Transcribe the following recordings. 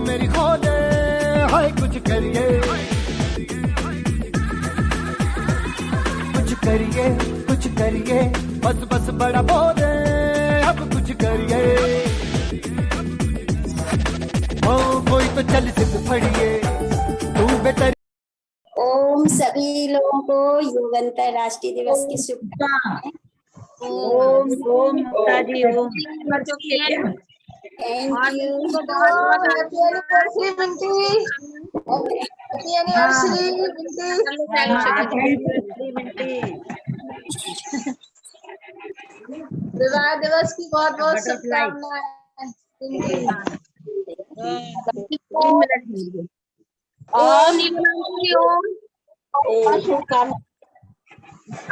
मेरी खोले, हाय कुछ करिए, कुछ करिए, कुछ करिए, बस बस बड़ा बोले, अब कुछ करिए। ओ कोई तो चल सिद्ध फड़िए, तू बेटर। ओम सभी लोगों को योग अंतर्राष्ट्रीय दिवस की शुभकामनाएं। ओम ओम मुक्ता जी ओम। Thank you. विवाह दिवस की बहुत बहुत शुभकामनाएं। ओम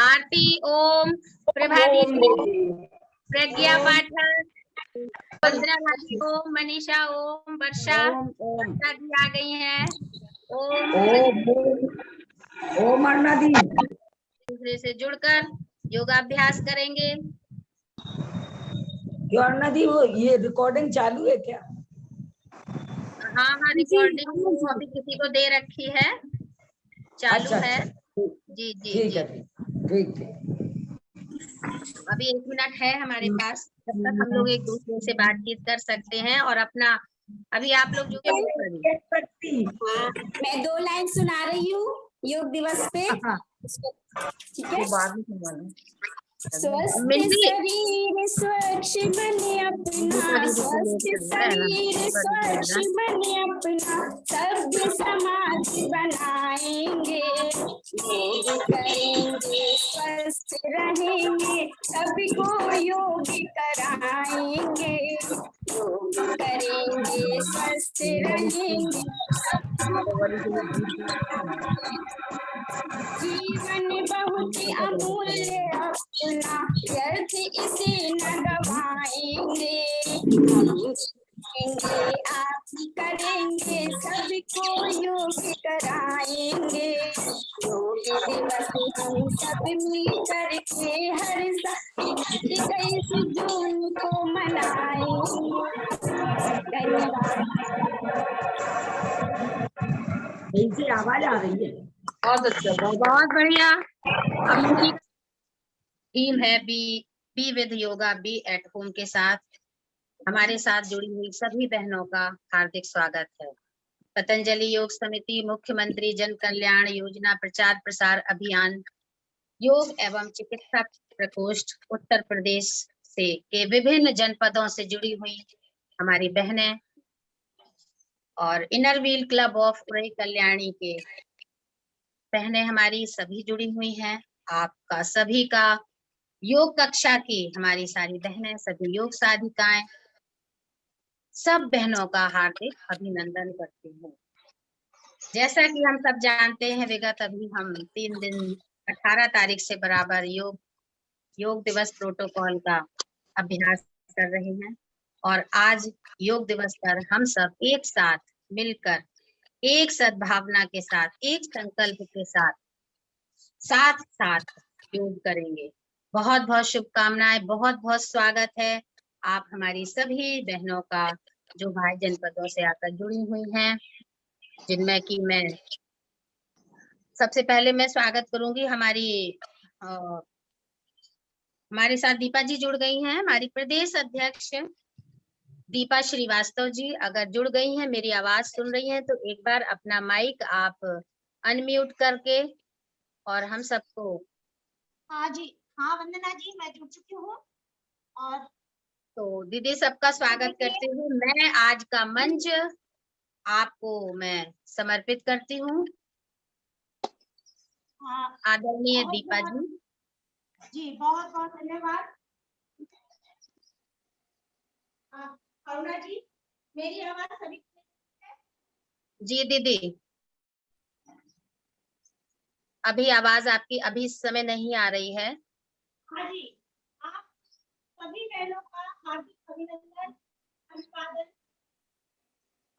आरती ओम, प्रभाती प्रज्ञा पाठक, वंदना भाभी ओम, मनीषा ओम, वर्षा भी आ गई हैं। ओम ओम अन्ना दी दूसरे से जुड़कर योगाभ्यास करेंगे। अन्ना दी वो ये रिकॉर्डिंग चालू है क्या? हाँ हाँ, रिकॉर्डिंग अभी किसी को दे रखी है, चालू है। जी जी ठीक जी, है, ठीक है। अभी 1 मिनट है हमारे पास, तब तक हम लोग एक दूसरे से बातचीत कर सकते हैं और अपना अभी आप लोग जो मैं 2 लाइन सुना रही हूँ योग दिवस पे, ठीक है। स्वस्थ शरीर स्वच्छ बने अपना, स्वस्थ शरीर स्वच्छ बने अपना, सभ्य समाज बनाएंगे, योग करेंगे स्वस्थ रहेंगे, सभी को योग कराएंगे, योग करेंगे स्वस्थ रहेंगे। जीवन बहुत ही अमूल्य अपना, व्यर्थ इसे न गवाएंगे, हम करेंगे आप करेंगे, सबको योग कराएंगे, योग दिवस हम सब मिल करके हर साल 21 जून को मनाएंगे। धन्यवाद। आवाज आ रही है? बहुत अच्छा, बहुत बढ़िया। अपनी टीम है be with yoga, be at home के साथ हमारे साथ जुड़ी हुई सभी बहनों का हार्दिक स्वागत है। पतंजलि योग समिति, मुख्यमंत्री जन कल्याण योजना प्रचार प्रसार अभियान, योग एवं चिकित्सा प्रकोष्ठ उत्तर प्रदेश से के विभिन्न जनपदों से जुड़ी हुई हमारी बहनें और inner wheel club of Orai Kalyani के बहनें हमारी सभी जुड़ी हुई हैं। आपका सभी का योग कक्षा की हमारी सारी बहनें, सभी योग साधिकाएं, सब बहनों का हार्दिक अभिनंदन करती हूँ। जैसा कि हम सब जानते हैं, विगत अभी हम 3 दिन 18 तारीख से बराबर योग दिवस प्रोटोकॉल का अभ्यास कर रहे हैं और आज योग दिवस पर हम सब एक साथ मिलकर एक सद्भावना के साथ, एक संकल्प के साथ साथ साथ योग करेंगे। बहुत बहुत शुभकामनाएं, बहुत बहुत स्वागत है आप हमारी सभी बहनों का जो भाई जनपदों से आकर जुड़ी हुई हैं, जिनमें कि मैं सबसे पहले मैं स्वागत करूंगी हमारे साथ दीपा जी जुड़ गई हैं, हमारी प्रदेश अध्यक्ष दीपा श्रीवास्तव जी अगर जुड़ गई हैं, मेरी आवाज सुन रही हैं तो एक बार अपना माइक आप अनम्यूट करके और हम सबको। हाँ जी, हाँ वंदना जी, मैं जुड़ चुकी हूँ। और तो दीदी सबका स्वागत करते हुए मैं आज का मंच आपको मैं समर्पित करती हूँ। आदरणीय दीपा जी, बहुत बहुत धन्यवाद। करुणा जी, मेरी आवाज सभी जी दीदी, अभी आवाज आपकी अभी इस समय नहीं आ रही है। हाँ जी, आप सभी बहनों का हार्दिक अभिनंदन, अभिवादन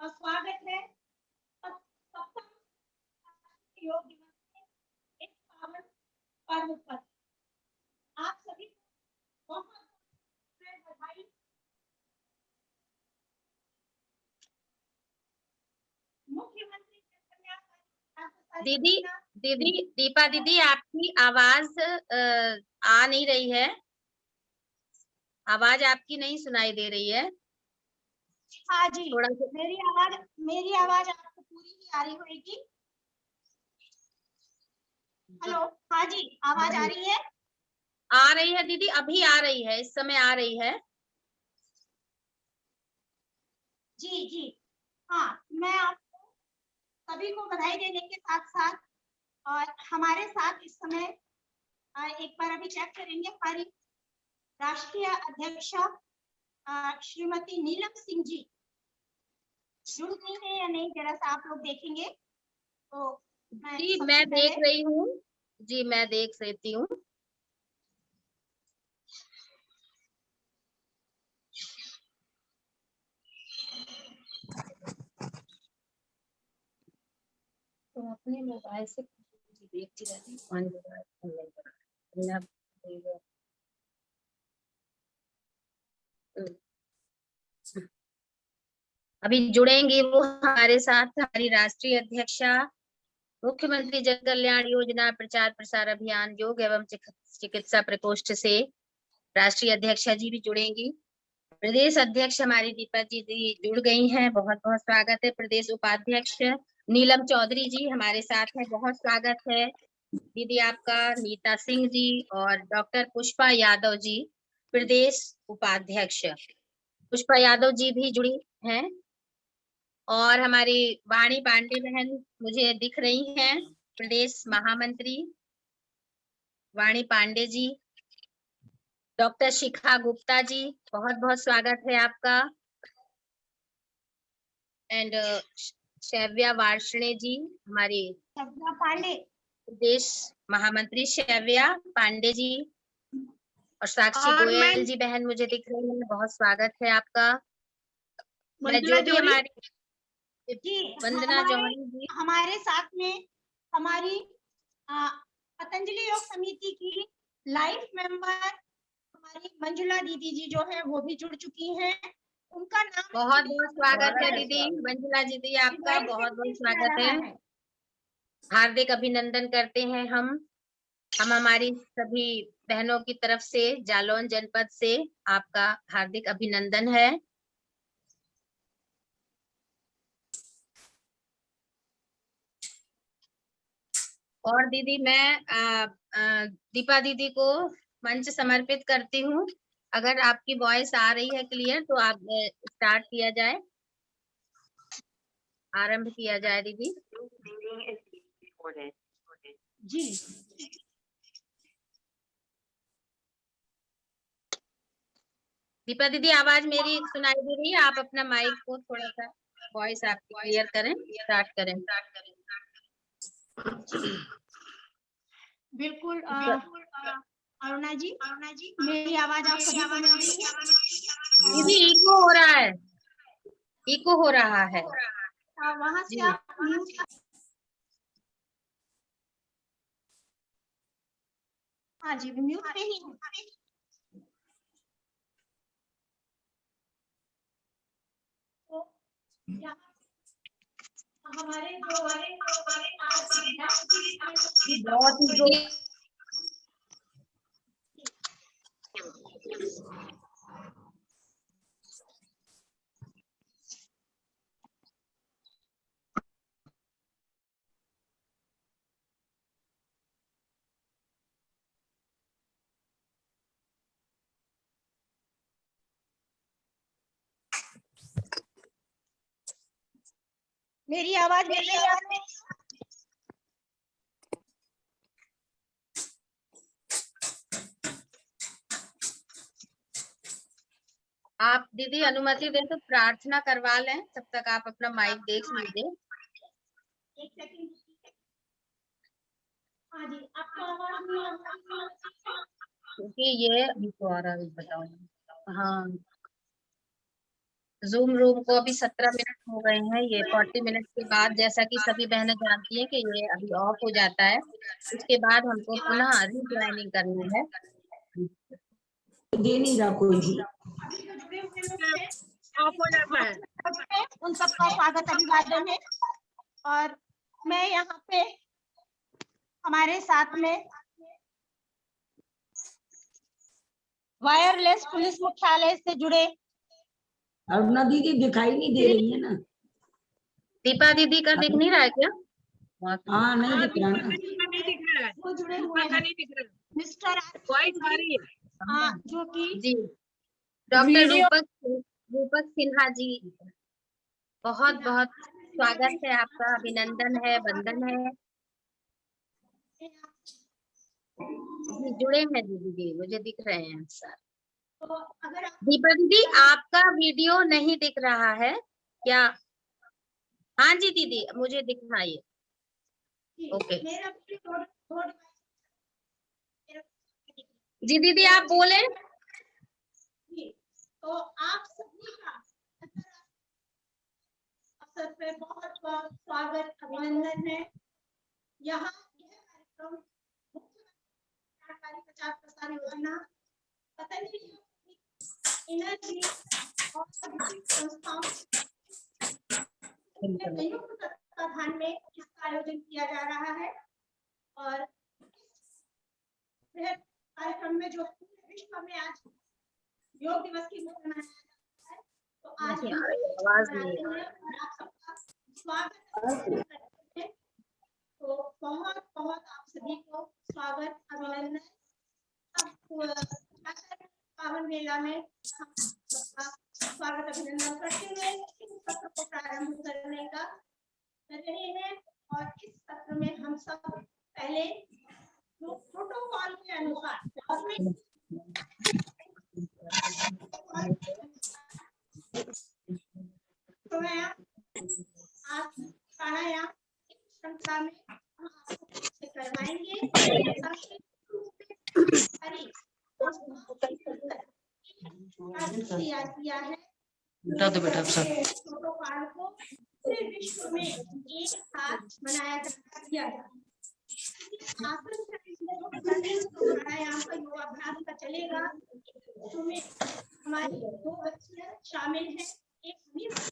और स्वागत है योग दिवस के इस पावन पर्व पर। आप सभी को बहुत बधाई। दीदी दीदी दीपा दीदी, आपकी आवाज आ नहीं रही है, आवाज आपकी नहीं सुनाई दे रही है। हाँ जी, थोड़ा सा मेरी आवाज आपको पूरी ही आ रही होगी। हेलो, हाँ जी, आवाज आ रही है? आ रही है दीदी, अभी आ रही है, इस समय आ रही है। जी जी, हाँ, मैं आपको सभी को बधाई देने के साथ साथ और हमारे साथ इस समय एक बार अभी चेक करेंगे, हमारी राष्ट्रीय अध्यक्षा श्रीमती नीलम सिंह जी जुड़ गई है या नहीं, जरा सा आप लोग देखेंगे तो। जी मैं देख रही हूँ, जी मैं देख सकती हूँ। तो अपने मोबाइल से देखती रहती हूँ। अभी जुड़ेंगी वो हमारे साथ, हमारी राष्ट्रीय अध्यक्षा मुख्यमंत्री जन कल्याण योजना प्रचार प्रसार अभियान योग एवं चिकित्सा प्रकोष्ठ से राष्ट्रीय अध्यक्षा जी भी जुड़ेंगी। प्रदेश अध्यक्ष हमारी दीपा जी जुड़ गई हैं, बहुत बहुत स्वागत है। प्रदेश उपाध्यक्ष नीलम चौधरी जी हमारे साथ है, बहुत स्वागत है दीदी आपका। नीता सिंह जी और डॉक्टर पुष्पा यादव जी प्रदेश उपाध्यक्ष, पुष्पा यादव जी भी जुड़ी हैं। और हमारी वाणी पांडे बहन मुझे दिख रही हैं, प्रदेश महामंत्री वाणी पांडे जी। डॉक्टर शिखा गुप्ता जी, बहुत बहुत स्वागत है आपका। एंड शैव्या वार्ष्णे जी, हमारी पांडे प्रदेश महामंत्री शैव्या पांडे जी। और साक्षी गोयल जी बहन मुझे दिख रही है, बहुत स्वागत है आपका। जो भी हमारी जी, वंदना जौहरी जी हमारे साथ में हमारी पतंजलि योग समिति की लाइफ मेंबर हमारी मंजुला दीदी जी जो है वो भी जुड़ चुकी हैं। उनका नाम बहुत बहुत स्वागत है दीदी मंजुला दीदी, आपका बहुत बहुत स्वागत है। हार्दिक अभिनंदन करते हैं हम हमारी सभी बहनों की तरफ से जालौन जनपद से आपका हार्दिक अभिनंदन है। और दीदी मैं दीपा दीदी को मंच समर्पित करती हूँ। अगर आपकी वॉइस आ रही है क्लियर तो आप स्टार्ट किया जाए, आरंभ किया जाए दीदी। जी दीपा दीदी आवाज मेरी सुनाई दे रही है? आप अपना माइक को थोड़ा सा वॉइस आपकी क्लियर करें, स्टार्ट करें। बिल्कुल अरुणा जी मेरी आवाज आप सभी को मिल रही है? दीदी इको हो रहा है, इको हो रहा है। वहां से आप म्यूट, हाँ जी म्यूट पे ही हूँ। तो हमारे बहुत ही मेरी आवाज मिल रही है? आप दीदी अनुमति दें तो प्रार्थना करवा लें, तब तक आप अपना माइक देख लीजिए। एक सेकंड। हाँ जी, आपको आवाज क्योंकि ये इनको आ रहा है, बताओ। हाँ, जूम रूम को अभी 17 मिनट हो गए हैं, ये 40 मिनट के बाद, जैसा कि सभी बहनें जानती हैं कि ये अभी ऑफ हो जाता है, उसके बाद हमको पुनः रीज्वाइनिंग करनी है। दे नहीं रहा कोई भी, ऑफ हो जाता है। उन सबका स्वागत अभिवादन है। और मैं यहाँ पे हमारे साथ में वायरलेस पुलिस मुख्यालय से जुड़े अरुणा दीदी दिखाई नहीं दे रही है ना। दीपा दीदी का दिख नहीं रहा है क्या? हाँ नहीं दिख रहा ना। नहीं दिख रहा है, वो जुड़े हुए ऊपर का हैं। नहीं दिख रहा है, मिस्टर वॉइस आ रही है। हाँ, जो कि जी डॉक्टर वीडियो- रूपक सिन्हा जी, बहुत बहुत स्वागत है आपका, अभिनंदन है, वंदन है जी। जुड़े हैं दीदी जी, मुझे दिख रहे हैं सर। तो अगर आप दीपा दीदी आपका वीडियो नहीं दिख रहा है क्या? हाँ जी दीदी मुझे दिख रहा है। ओके मेरा भी दो जी दीदी आप बोले। तो आप सभी का अवसर पे बहुत बहुत स्वागत, अभिनंदन है। यहाँ यह कार्यक्रम मुख्यमंत्री प्रचार प्रसार योजना, पतंजलि एनर्जी और संस्थाओं के संयुक्त तत्वाधान में इसका आयोजन किया जा रहा है। और इस कार्यक्रम में जो पूरे विश्व में आज योग दिवस की मनाया जाता है, तो आज नहीं हम आ रही, आवाज नहीं मनाते आ हैं और आप सबका स्वागत करते हैं। तो बहुत बहुत आप सभी को स्वागत, अभिनंदन। अब पावन मेला में हम सबका स्वागत अभिनंदन करते हुए इस सत्र को प्रारंभ करने का कर रहे हैं। और इस सत्र में हम सब पहले प्रोटोकॉल के अनुसार आज प्राणायाम श्रृंखला में हम आपको करवाएंगे। तैयार किया है बेटा सब प्रोटोकॉल को पूरे विश्व में एक साथ मनाया किया जाए। आसन प्राणायाम का योगाभ्यास का चलेगा, उसमें हमारी दो बच्चियां शामिल हैं, एक मिस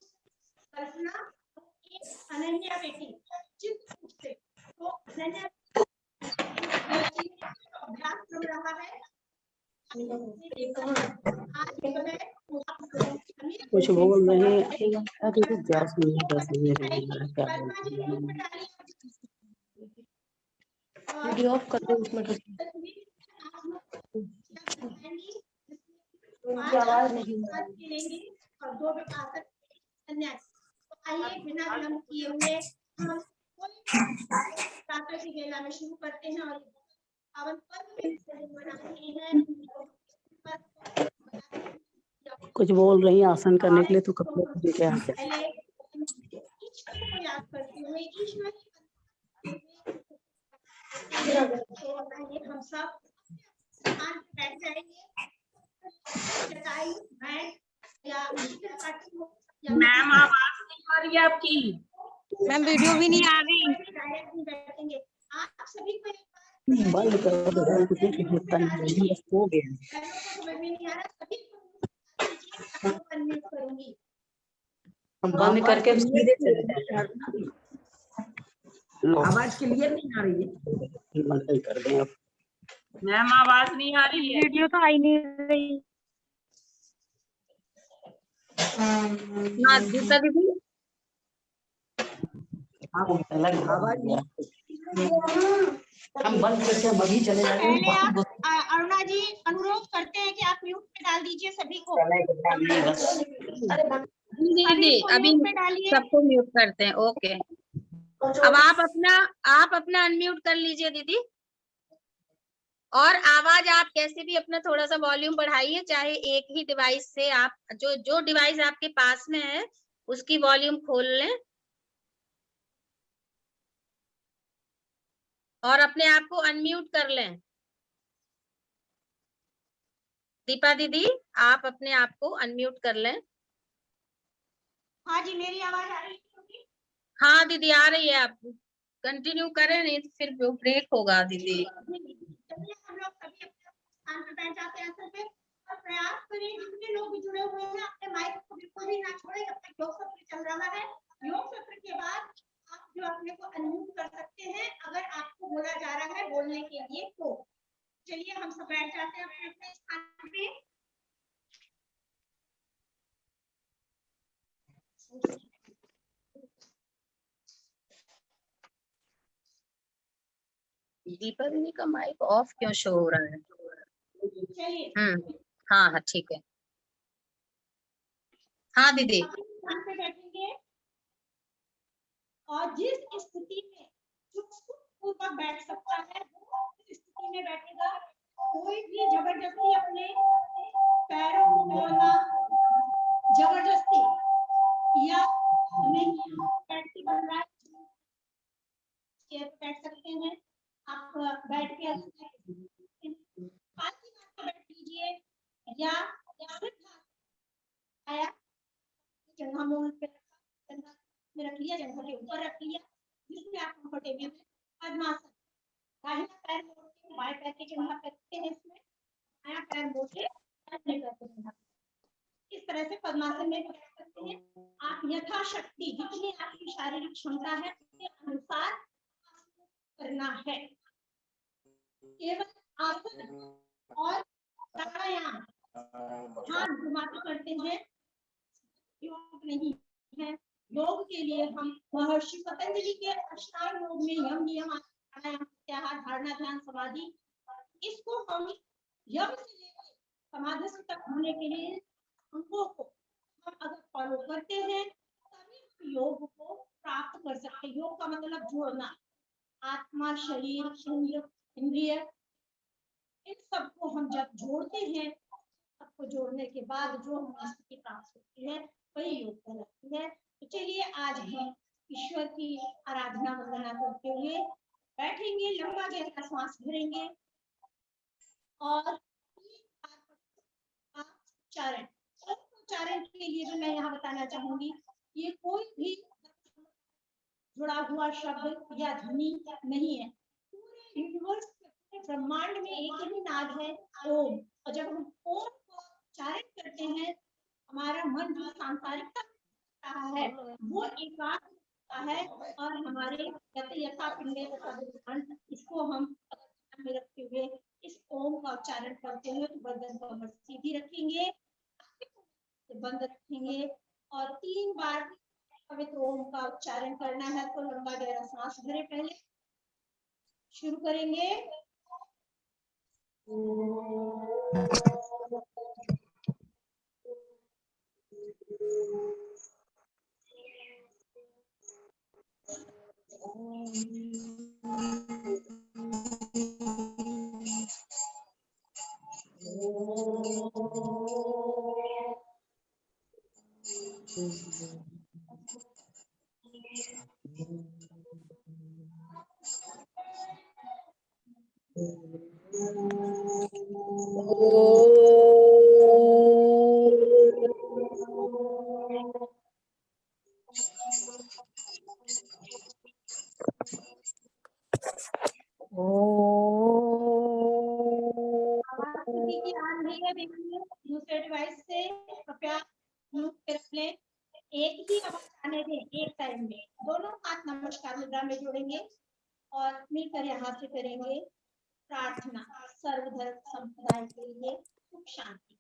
कल्पना और एक अनन्या बेटी चित्रकूट से। तो अनन्या अभ्यास चल रहा है। कुछ बोल रहे हैं, अरे तो गैस नहीं है, बस ये वीडियो ऑफ कर दो उसमें। उनकी आवाज नहीं आ रही। और दो आसन अन्याय। तो आइए बिना विलंब किए हुए हम प्रातः की बेला में शुरू करते हैं और पावन पर्व मनाते हैं। कुछ बोल रही हैं आसन करने के लिए, तो कपड़े पहन के आ जाए। पहले ईश्वर को याद करते हुए ईश्वर हम सब स्थान पे बैठ जाएंगे। चटाई, मैट या मैम आवाज नहीं आ रही है आपकी। मैम वीडियो भी नहीं आ रही। डायरेक्ट नहीं बैठेंगे। आप सभी को एक बंद कर दो, कुछ होता नहीं, बस हो गया। समझ में नहीं आ रहा, सभी को अनम्यूट करूंगी। हम बंद करके सीधे चले जाते। आवाज क्लियर नहीं आ रही है। बंद कर दें अब। मैम आवाज नहीं आ रही है। वीडियो तो आई नहीं रही। हाँ दीपा दीदी हम बंद करके हम अभी चले जाएंगे। पहले आप अरुणा जी अनुरोध करते हैं कि आप म्यूट पे डाल दीजिए सभी को। दीदी अभी म्यूट पे डालिए। सबको म्यूट करते हैं। ओके अब आप अपना अनम्यूट कर लीजिए दीदी। और आवाज आप कैसे भी अपना थोड़ा सा वॉल्यूम बढ़ाइए, चाहे एक ही डिवाइस से आप जो डिवाइस आपके पास में है उसकी वॉल्यूम खोल लें और अपने आप को अनम्यूट कर लें। दीपा दीदी आप अपने आप को अनम्यूट कर लें। हाँ जी, मेरी आवाज आ रही है? हाँ दीदी आ रही है, आप कंटिन्यू करें, नहीं तो फिर ब्रेक होगा दीदी। चलिए हम लोग सभी अपने स्थान पे बैठ जाते हैं पे और प्रयास करें जितने लोग भी जुड़े हुए हैं अपने माइक को बिल्कुल भी ना छोड़ें जब तक योग सत्र चल रहा है। योग सत्र के बाद आप जो अपने को अनम्यूट कर सकते हैं अगर आपको बोला जा रहा है बोलने के लिए को। चलिए हम सब बैठ जाते हैं अपने अपने स्थान पे। दीपावली का माइक ऑफ क्यों शो हो रहा है? चलिए हाँ हाँ ठीक है। हाँ दीदी। अपने स्थान पे बैठेंगे और जिस स्थिति में जो सुखपूर्वक बैठ सकता है वो उस स्थिति में बैठेगा। कोई भी जबरदस्ती अपने पैरों को मोड़ना जबरदस्ती या नहीं बैठ के बन रहा है चेयर पे बैठ सकते हैं आप। बैठ के बैठ लीजिए या आया जंघा मोड़ पे जंघा में रख लिया, जंघा के ऊपर रख लिया जिसमें आप कंफर्टेबल है। पद्मासन, दाहिना पैर मोड़ के बाएं पैर के जंघा पे रखते हैं, इसमें बायां पैर मोड़ के दाहिने पैर के जंघा। इस तरह से पद्मासन में बैठ सकते हैं। आप यथाशक्ति जितनी आपकी शारीरिक क्षमता है उसके अनुसार करना है। केवल आसन और प्राणायाम हाथ घुमाते करते हैं, योग नहीं है। योग के लिए हम महर्षि पतंजलि के अष्टांग योग में यम नियम प्राणायाम प्रत्याहार धारणा ध्यान समाधि, इसको हम यम से लेकर समाधि तक होने के लिए अंगों को हम अगर फॉलो करते हैं तभी हम योग को प्राप्त कर सकते हैं। योग का मतलब जोड़ना, आत्मा शरीर इंद्रिय इन सबको हम जब जोड़ते हैं, सबको जोड़ने के बाद जो हमें स्थिति प्राप्त होती है वही योग कहलाती है। तो चलिए आज हम ईश्वर की आराधना वंदना करते हुए बैठेंगे, लंबा गहरा श्वास भरेंगे और उच्चारण उच्चारण के लिए भी मैं यहाँ बताना चाहूंगी, ये कोई भी जुड़ा हुआ शब्द या ध्वनि नहीं है। पूरे यूनिवर्स ब्रह्मांड में एक ही नाद है ओम, और जब हम ओम को उच्चारण करते हैं हमारा मन जो सांसारिकता रहा है वो एकाग्र होता है और हमारे यथा पिंडे इसको हम ध्यान में रखते हुए इस ओम का उच्चारण करते हुए तो गर्दन को कमर सीधी रखेंगे, बंद रखेंगे और 3 बार पवित्र ओम का उच्चारण करना है। तो लंबा गहरा सांस भरे, पहले शुरू करेंगे। दूसरे डिवाइस से कृपया म्यूट कर लें, एक ही आवाज आने दें एक टाइम में। दोनों हाथ नमस्कार मुद्रा में जोड़ेंगे और मिलकर यहाँ से करेंगे प्रार्थना सर्वधर्म संप्रदाय के लिए सुख शांति।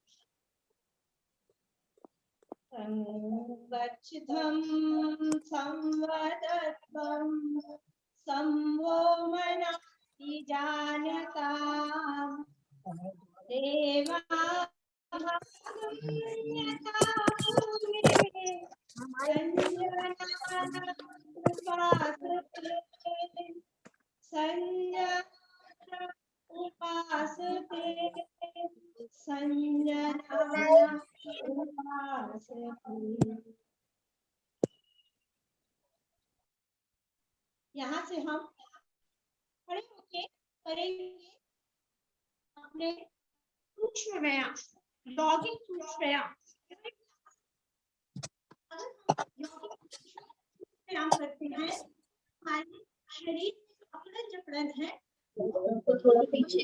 संगच्छध्वं संवदध्वं संवो मनाति जानताम् देवा यहाँ से हम खड़े होके करेंगे अपने सूक्ष्म व्यायाम, लॉगिंग सूक्ष्म व्यायाम। व्यायाम करते हैं हमारे शरीर अपने जकड़न है तो थोड़ा पीछे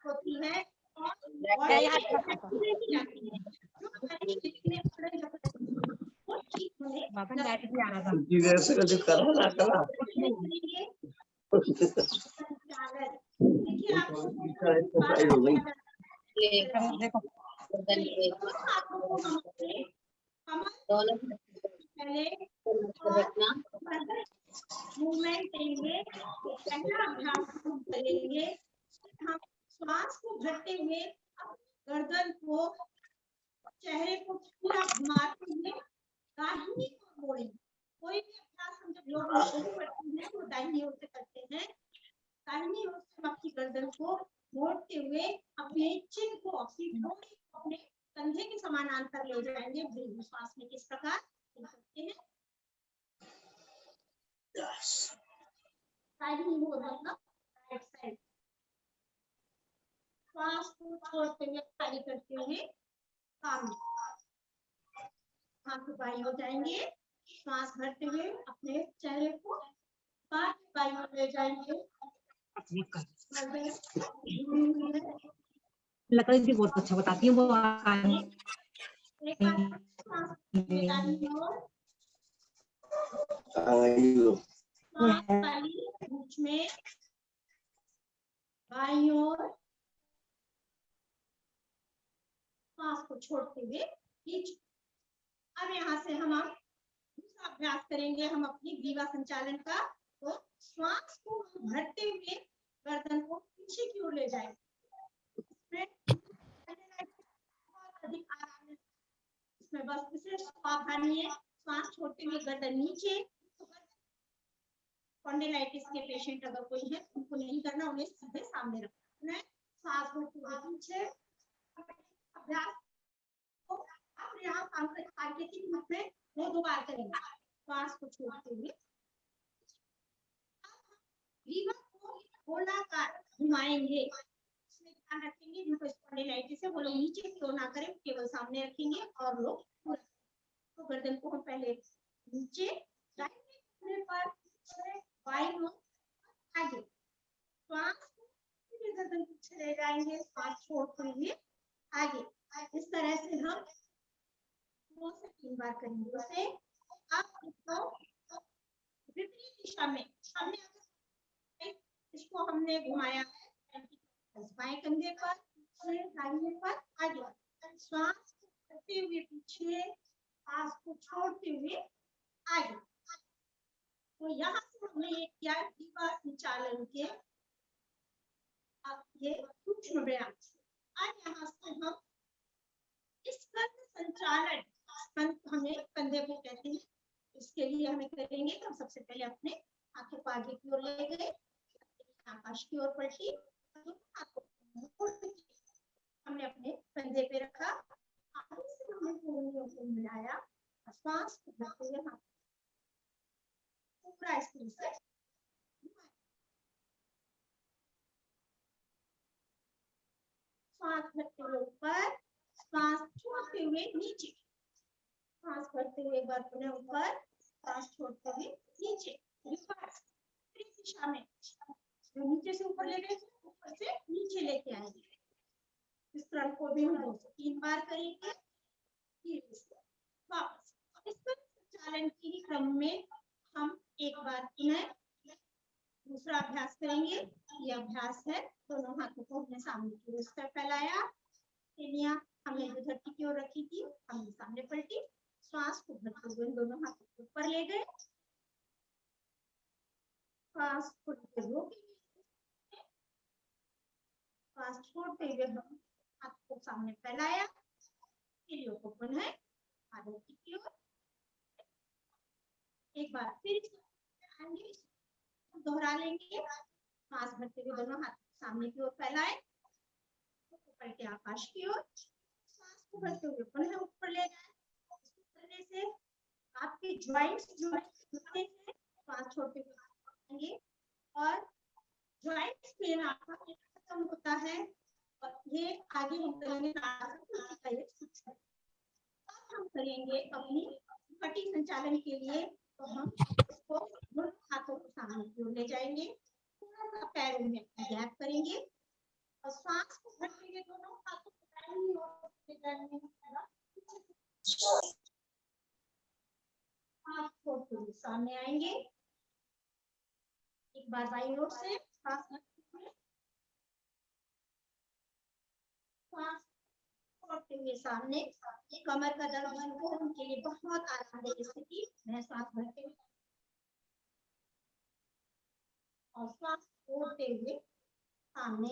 होती है और भी आपको ये गर्दन पे हाथों को हम अपने कमर दोनों पहले रखना। मूवमेंट देंगे। पहला अभ्यास हम करेंगे, हम श्वास को भरते हुए गर्दन को, चेहरे को पूरा घुमाते हुए दाहिनी ओर मोड़ेंगे। कोई भी अभ्यास हम जब योग शुरू करते हैं तो दाहिनी ओर से करते हैं। दाहिनी ओर से हम अपनी गर्दन को मोड़ते हुए अपने चिन को, अपनी ठोड़ी को अपने कंधे के समानांतर ले जाएंगे। दीर्घ श्वास में किस प्रकार करते हैं, दाहिनी ओर मतलब राइट साइड। श्वास को छोड़ते हुए खाली करते हुए काम, हाथ बाई हो जाएंगे। श्वास भरते हुए अपने चेहरे को बाई ओर ले जाएंगे। लकड़ी भी बहुत अच्छा बताती है वो। एक बार श्वास दाहिनी ओर, श्वास वाली बीच में बाईं ओर, श्वास को छोड़ते हुए बीच। अब यहाँ से हम दूसरा अभ्यास करेंगे, हम अपनी ग्रीवा संचालन का। तो श्वास को भरते हुए गर्दन को पीछे की ओर ले जाएंगे। अधिक आराम है इसमें, बस विशेष सावधानी है, श्वास छोड़ते हुए गर्दन नीचे। स्पॉन्डिलाइटिस के पेशेंट अगर कोई है उनको नहीं करना, उन्हें सीधे सामने रखना है। श्वास भरते हुए पीछे। अभ्यास को आप यहाँ सांकेतिक रूप में दो बार करेंगे। श्वास को छोड़ते हुए ग्रीवा को गोलाकार घुमाएंगे। इसमें ध्यान रखेंगे जिनको स्पॉन्डिलाइटिस है वो लोग नीचे की ओर ना करें, केवल सामने रखेंगे और लोग तो गर्दन को हम पहले नीचे पर बाईं ओर आगे, श्वास गर्दन पीछे ले जाएंगे, श्वास छोड़ते हुए आगे। इस तरह से हम 2 से 3 बार करेंगे। उसे आप इसको विपरीत दिशा में, हमने इसको हमने घुमाया है बाएं कंधे पर, दाहिने पर आगे। श्वास करते हुए पीछे, श्वास को छोड़ते हुए आगे। तो यहाँ से हमने ये किया ग्रीवा संचालन के ये सूक्ष्म व्यायाम। आज यहाँ से हम इस स्कंद संचालन, हमें कंधे को कहते हैं, इसके लिए हमें करेंगे तो हम सबसे पहले अपने हाथों को आगे की ओर ले गए, आकाश की ओर पलटी, हमने अपने कंधे पे रखा, हमने दोनों को मिलाया, श्वास को भरते हुए हाथ पूरा स्थिर से श्वास भरते हुए ऊपर, श्वास छोड़ते हुए नीचे, श्वास भरते हुए एक बार पुनः ऊपर, श्वास छोड़ते हुए नीचे। दिशा में नीचे से ऊपर ले गए, ऊपर से नीचे लेके आएंगे। इस क्रम को भी हम 2 से 3 बार करेंगे। वापस इस संचालन की क्रम में हम एक बार पुनः दूसरा अभ्यास करेंगे। ये अभ्यास है, दोनों हाथों को हमने सामने की ओर फैलाया, हमने जो धरती की ओर रखी थी हमने सामने पलटी, श्वास को भरते हुए दोनों हाथों को ऊपर ले गए, श्वास को रोके, श्वास छोड़ते हुए हम हाथ को सामने फैलाया, एलियों को पुनः आगे की ओर एक बार फिर दोहरा लेंगे। श्वास भरते हुए दोनों हाथ सामने की ओर फैलाए, ऊपर के आकाश की ओर, श्वास को भरते हुए पुनः ऊपर ले जाए। करने से आपके जॉइंट्स जो होते हैं श्वास छोड़ते हुए और जॉइंट्स पेन आपका खत्म होता है, और ये आगे हम करेंगे। अब हम करेंगे अपनी पटी संचालन के लिए, तो हम इसको दोनों हाथों को सामने की ओर ले जाएंगे, थोड़ा सा पैरों में गैप करेंगे और श्वास को भरते हुए दोनों हाथों को दाहिनी ओर ले जाएंगे। हाथ छोड़ते हुए सामने आएंगे, एक बार बाईं ओर से श्वास भरते हुए श्वास छोड़ते हुए सामने, कमर का दर्द उनके लिए बहुत आरामदायक स्थिति है। सांस भरते हुए और श्वास छोड़ते हुए सामने,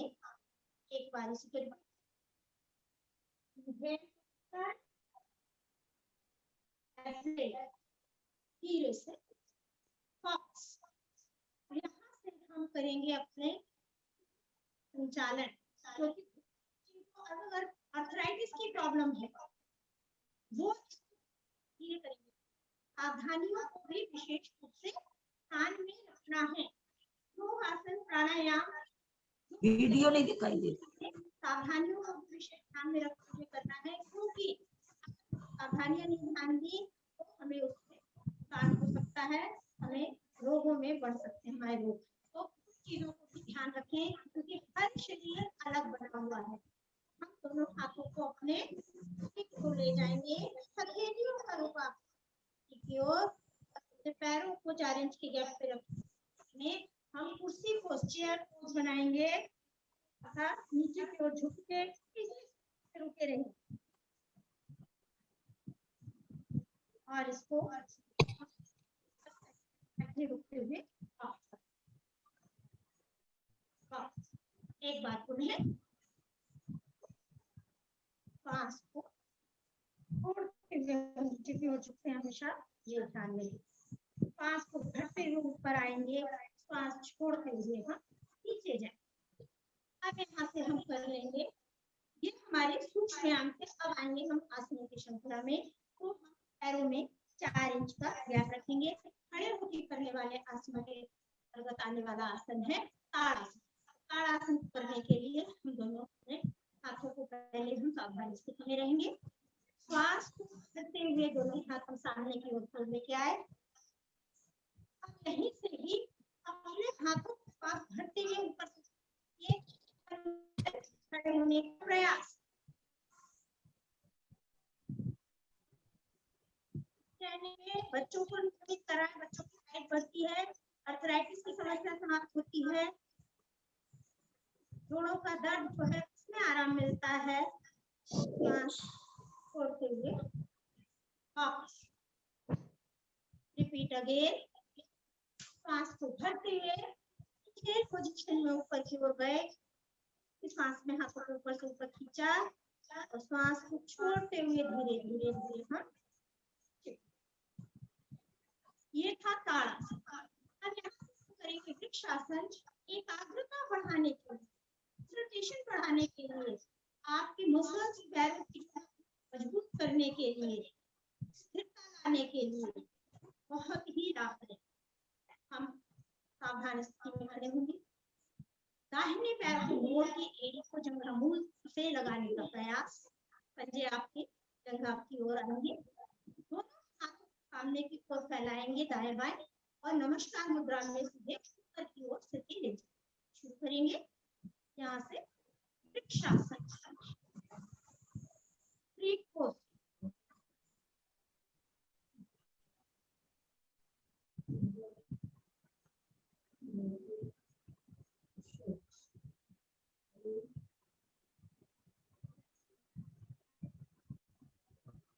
एक बार इसी के धीरे से फॉक्स। यहाँ से हम करेंगे अपने संचालन, क्योंकि जिनको अगर आर्थराइटिस की प्रॉब्लम है वो धीरे करेंगे। सावधानियों को भी विशेष रूप से ध्यान में रखना है। योग आसन प्राणायाम वीडियो नहीं दिखाई देती। सावधानियों को विशेष ध्यान में रखते हुए करना है, क्योंकि सावधानियां नहीं ध्यान दी तो हमें उससे नुकसान हो सकता है, हमें रोगों में बढ़ सकते हैं हमारे रोग। तो कुछ चीजों को भी ध्यान रखें, क्योंकि हर शरीर अलग बना हुआ है। हम दोनों हाथों को अपने को ले जाएंगे, हथेलियों का रुख की ओर, पैरों को 4 इंच के गैप पे रखने। हम कुर्सी को चेयर पोज बनाएंगे तथा नीचे की ओर झुक के रुके रहेंगे और इसको रुकते हुए एक बार पुनः सांस को छोड़ते हुए नीचे की ओर झुकते हैं, हमेशा ये ध्यान में। सांस को भरते हुए ऊपर आएंगे, सांस छोड़ते हुए हम नीचे जाएंगे। अब यहाँ से हम कर लेंगे, ये हमारे सूक्ष्म व्यायाम से। अब आएंगे हम आसन की श्रृंखला में। तो हम पैरों में 4 इंच का गैप रखेंगे। खड़े होकर करने वाले आसन के अंतर्गत आने वाला आसन है ताड़ासन। ताड़ासन करने के लिए हम दोनों हाथों को पहले हम सावधानी स्थिति में रहेंगे। श्वास को भरते हुए दोनों हाथ हम सामने की ओर लेके आए। अब यहीं से ही अपने हाथों को श्वास भरते हुए ऊपर खड़े होने का प्रयास। बच्चों को नियमित कराएं, बच्चों की हाइट बढ़ती है, आर्थराइटिस की समस्या समाप्त होती है, जोड़ों का दर्द जो है उसमें आराम मिलता है। छोड़ते हुए रिपीट अगेन। सांस को भरते हुए पोजीशन में ऊपर की ओर गए, सांस में हाथों को ऊपर से ऊपर खींचा और सांस को छोड़ते हुए धीरे धीरे धीरे हम। ये था ताड़ासन। अब यहाँ करेंगे वृक्षासन। एकाग्रता बढ़ाने के लिए, कंसंट्रेशन बढ़ाने के लिए, आपकी मसल्स पैरों की मजबूत करने के लिए, स्थिरता लाने के लिए बहुत ही लाभदायक। हम सावधान स्थिति में खड़े होंगे। दाहिने पैर को मोड़ के एड़ी को जंघा मूल से लगाने का प्रयास। पंजे आपके जंघा की ओर आएंगे। दोनों हाथों सामने की ओर फैलाएंगे दाएं बाएं और नमस्कार मुद्रा में सीधे ऊपर की ओर सिर के ले जाएंगे। शुरू करेंगे यहाँ से वृक्षासन।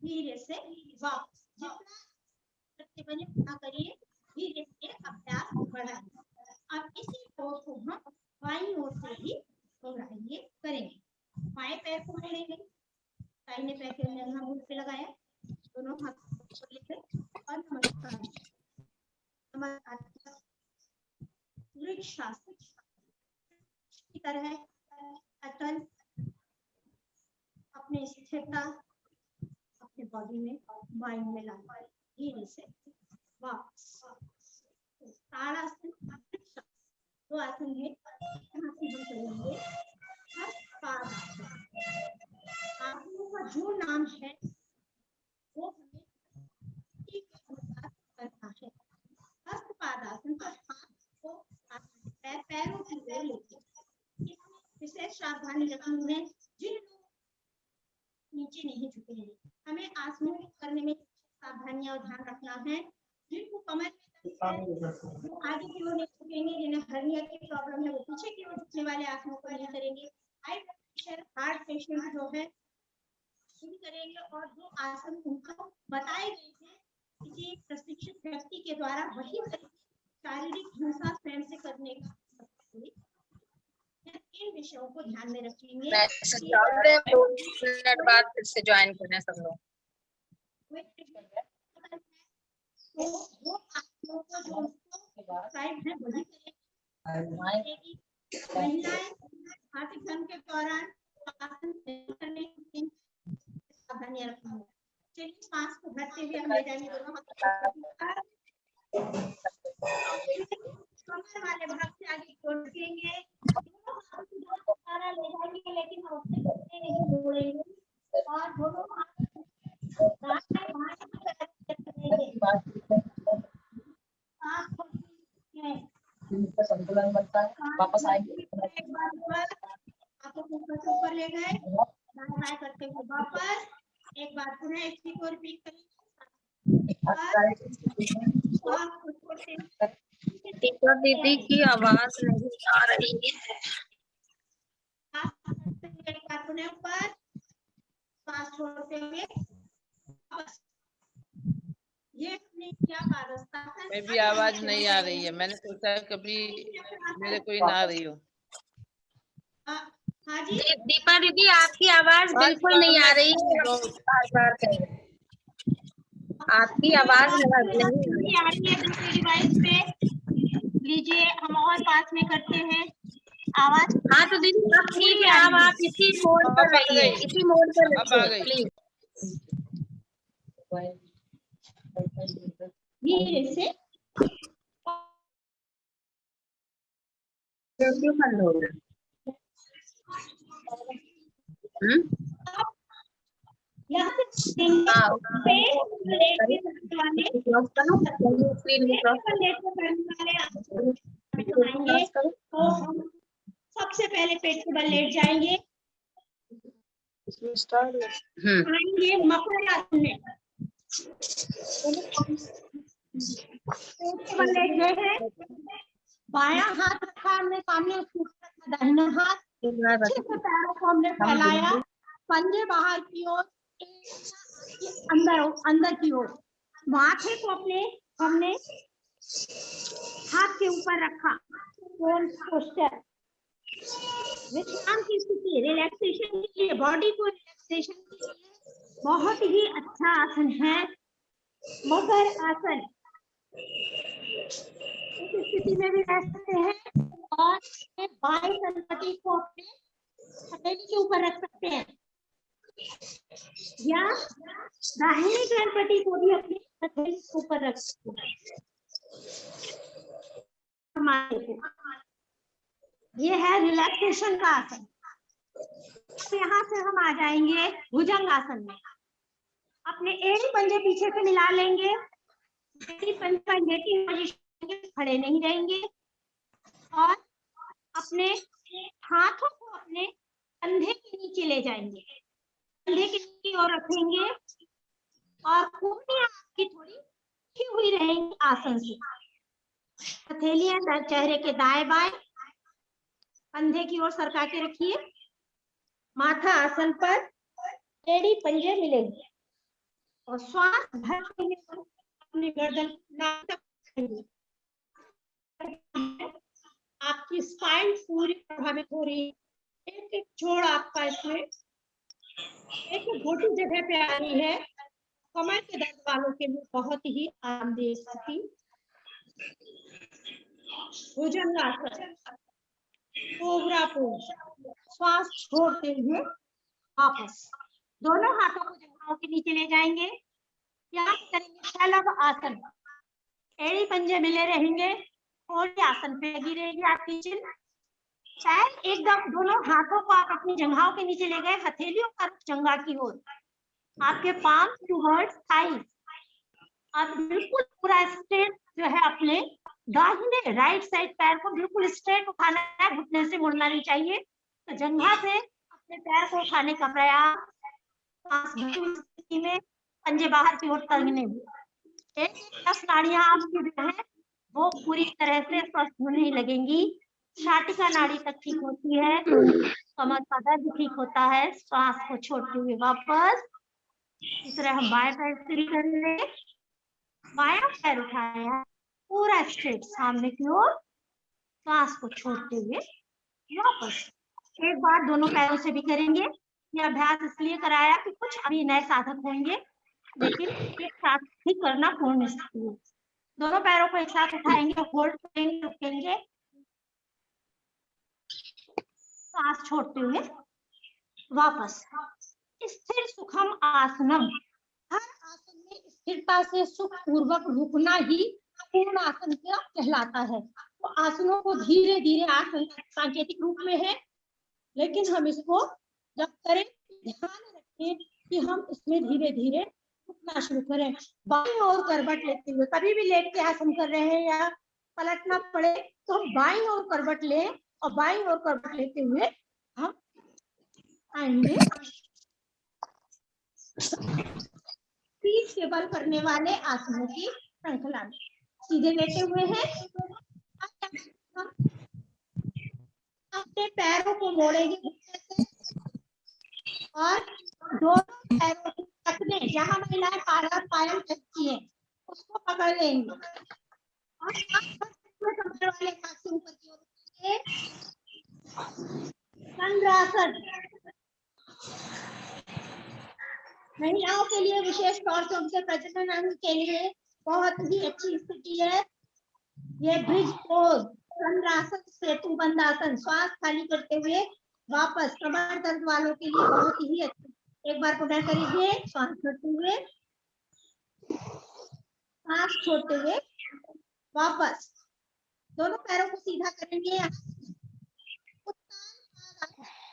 धीरे से वापस, जितना बने उतना करिए, धीरे से अभ्यास बढ़ाइए। अब इसी पोज को हम बाईं ओर से ही दोहराइए करेंगे। बाएं पैर को मोड़ेंगे, दाहिने पैर के जंघा मूल पे लगाया, दोनों हाथ को लेकर और नमस्कार। वृक्षासन की तरह अटल अपने स्थिरता अपने बॉडी में माइंड में लाना। धीरे से वापस। ताड़ासन, दो आसन है, यहाँ से हम करेंगे हस्तपादासन। आसनों का जो नाम है वो हमें ठीक अनुसार करना है। हस्तपादासन पर हाथ को पैरों की ओर लेके विशेष सावधानी रखनी है। जिन लोग नीचे नहीं झुके हैं, हमें आसनों करने में सावधानियां और ध्यान रखना है। जिनको कमर में वो आगे की ओर नहीं झुकेंगे, जिन्हें हर्निया की प्रॉब्लम है वो पीछे की ओर झुकने वाले आसनों को नहीं करेंगे। High blood patient heart patient जो है शुरू करेंगे और जो आसन उनको बताए गए थे किसी प्रशिक्षित व्यक्ति के द्वारा वही शारीरिक हिंसा स्वयं से करने का इन विषयों को ध्यान में रखेंगे। 2 मिनट बाद फिर से ज्वाइन करना सब लोग। तो वो आप लोगों को जो साइड है वही करेंगे। महिलाएं आसन के दौरान आसन करने की सावधानियां रखेंगे। चलिए सांस को भरते हुए हम ले जाएंगे दोनों हाथ कमर वाले भाग से आगे छोड़ेंगे, सारा ले जाएंगे लेकिन हम अपने घुटने नहीं मोड़ेंगे और दोनों संतुलन बनता है। वापस आएंगे एक बार ऊपर ले गए, दाएं करते हुए वापस एक बार पुनः इसी को रिपीट करेंगे। टीचर दीदी की आवाज नहीं आ रही है। एक बार पुनः ऊपर सांस छोड़ते हुए वापस। ये हमने क्या पादहस्तासन। मैं भी आवाज नहीं आ रही है, मैंने सोचा कभी मेरे कोई ना आ रही हो। हाँ जी दीपा दीदी आपकी आवाज बिल्कुल नहीं आ रही है, बार करें। आपकी आवाज नहीं आ रही है। दूसरे डिवाइस पे लीजिए, हम और पास में करते हैं आवाज। हाँ तो दीदी अब ठीक है, अब आप इसी मोड पर रहिए, इसी मोड पर अब आ गई। प्लीज। धीरे से बंद हो गया। यहाँ से सबसे पहले पेट के बल लेट जाएंगे, आएंगे मकर आसन में। पेट के बल लेट गए हैं, बायां हाथ रखा हमने सामने, दाहिना हाथ पैरों को हमने फैलाया, पंजे बाहर की ओर, अंदर की ओर। माथे को अपने हमने हाथ के ऊपर रखा, पोस्टर। विश्राम की स्थिति, रिलैक्सेशन के लिए, बॉडी को रिलैक्सेशन के लिए बहुत ही अच्छा आसन है मकर आसन। इस स्थिति में भी रह सकते हैं और बाएं तलपट्टी को अपने हथेली के ऊपर रख सकते हैं या दाहिनी तलपट्टी को भी अपनी हथेली के ऊपर रख सकते हैं। ये है रिलैक्सेशन का आसन। यहाँ से हम आ जाएंगे भुजंग आसन में। अपने एड़ी पंजे पीछे से मिला लेंगे, खड़े नहीं रहेंगे और अपने हाथों को अपने कंधे के नीचे ले जाएंगे, कंधे के नीचे और रखेंगे और कोहनियां आपकी थोड़ी उठी हुई रहेंगी आसन से। हथेलियां चेहरे के दाएं बाएं कंधे की ओर सरका के रखिए। माथा आसन पर, एड़ी पंजे मिलेंगे और श्वास भरते हुए अपनी गर्दन नाक तक रखेंगे। आपकी स्पाइन पूरी प्रभावित हो रही है। एक एक जोड़ आपका इसमें एक घोटू जगह पे आ रही है। कमर के दर्द वालों के लिए बहुत ही आरामदेह स्थिति। भुजंगासन, कोबरा पोज। श्वास छोड़ते हुए वापस दोनों हाथों को जंघाओं के नीचे ले जाएंगे। यहाँ करेंगे शलभ आसन, एड़ी पंजे मिले रहेंगे और आसन पे लगी रहेगी आपकी चिन्ह। शायद एकदम दोनों हाथों को आप अपनी जंघाओं के नीचे ले गए, हथेलियों का रुख जंघा की ओर, आपके पाम टुवर्ड्स थाइज। आप बिल्कुल पूरा स्ट्रेट जो है अपने दाहिने राइट साइड पैर को बिल्कुल स्ट्रेट उठाना है, घुटने से मुड़ना नहीं चाहिए। तो जंघा से अपने पैर को उठाने का प्रयास, स्थिति में पंजे बाहर की ओर तंगने हुए। एक 10 नाड़ियां आपकी जो है वो पूरी तरह से स्वस्थ होने लगेंगी। शाटिका नाड़ी तक ठीक होती है। कमर का दर्द ठीक होता है। श्वास को छोड़ते हुए वापस। इस तरह हम बाएं पैर सीधी कर ले, बायां पैर उठाया पूरा स्ट्रेट सामने की ओर, श्वास को छोड़ते हुए वापस। एक बार दोनों पैरों से भी करेंगे। ये अभ्यास इसलिए कराया कि कुछ अभी नए साधक होंगे, लेकिन एक साथ ही करना पूर्ण स्थिति है। दोनों पैरों को एक साथ उठाएंगे, होल्ड करेंगे, रुकेंगे, सांस छोड़ते हुए वापस। स्थिर सुखम आसनम। हर आसन में स्थिरता से सुख पूर्वक रुकना ही पूर्ण आसन का कहलाता है। तो आसनों को धीरे धीरे, आसन सांकेतिक रूप में है, लेकिन हम इसको जब करें ध्यान रखें कि हम इसमें धीरे धीरे रुकना शुरू करें। बाईं ओर करवट लेते हुए, कभी भी लेट के आसन कर रहे हैं या पलटना पड़े तो हम बाईं ओर करवट लें और बाईं ओर करवट लेते हुए हम आएंगे। पीठ के बल करने वाले आसनों की श्रृंखला में सीधे लेटे हुए हैं। हम अपने पैरों को मोड़ेंगे और दोनों पैरों को पकड़े, जहां महिलाएं पायल रखती है उसको पकड़ लेंगे और कमर वाले हाथ से ऊपर की ओर उठाएंगे। चंद्रासन महिलाओं के लिए विशेष तौर से उनके प्रजनन अंग के लिए बहुत ही अच्छी स्थिति है। ये ब्रिज पोज, चंद्रासन, सेतु बंद आसन। श्वास खाली करते हुए वापस। कमर दर्द वालों के लिए बहुत ही अच्छी। एक बार पुनः करिए, श्वास छोड़ते हुए, सांस छोड़ते हुए वापस। दोनों पैरों को सीधा करेंगे।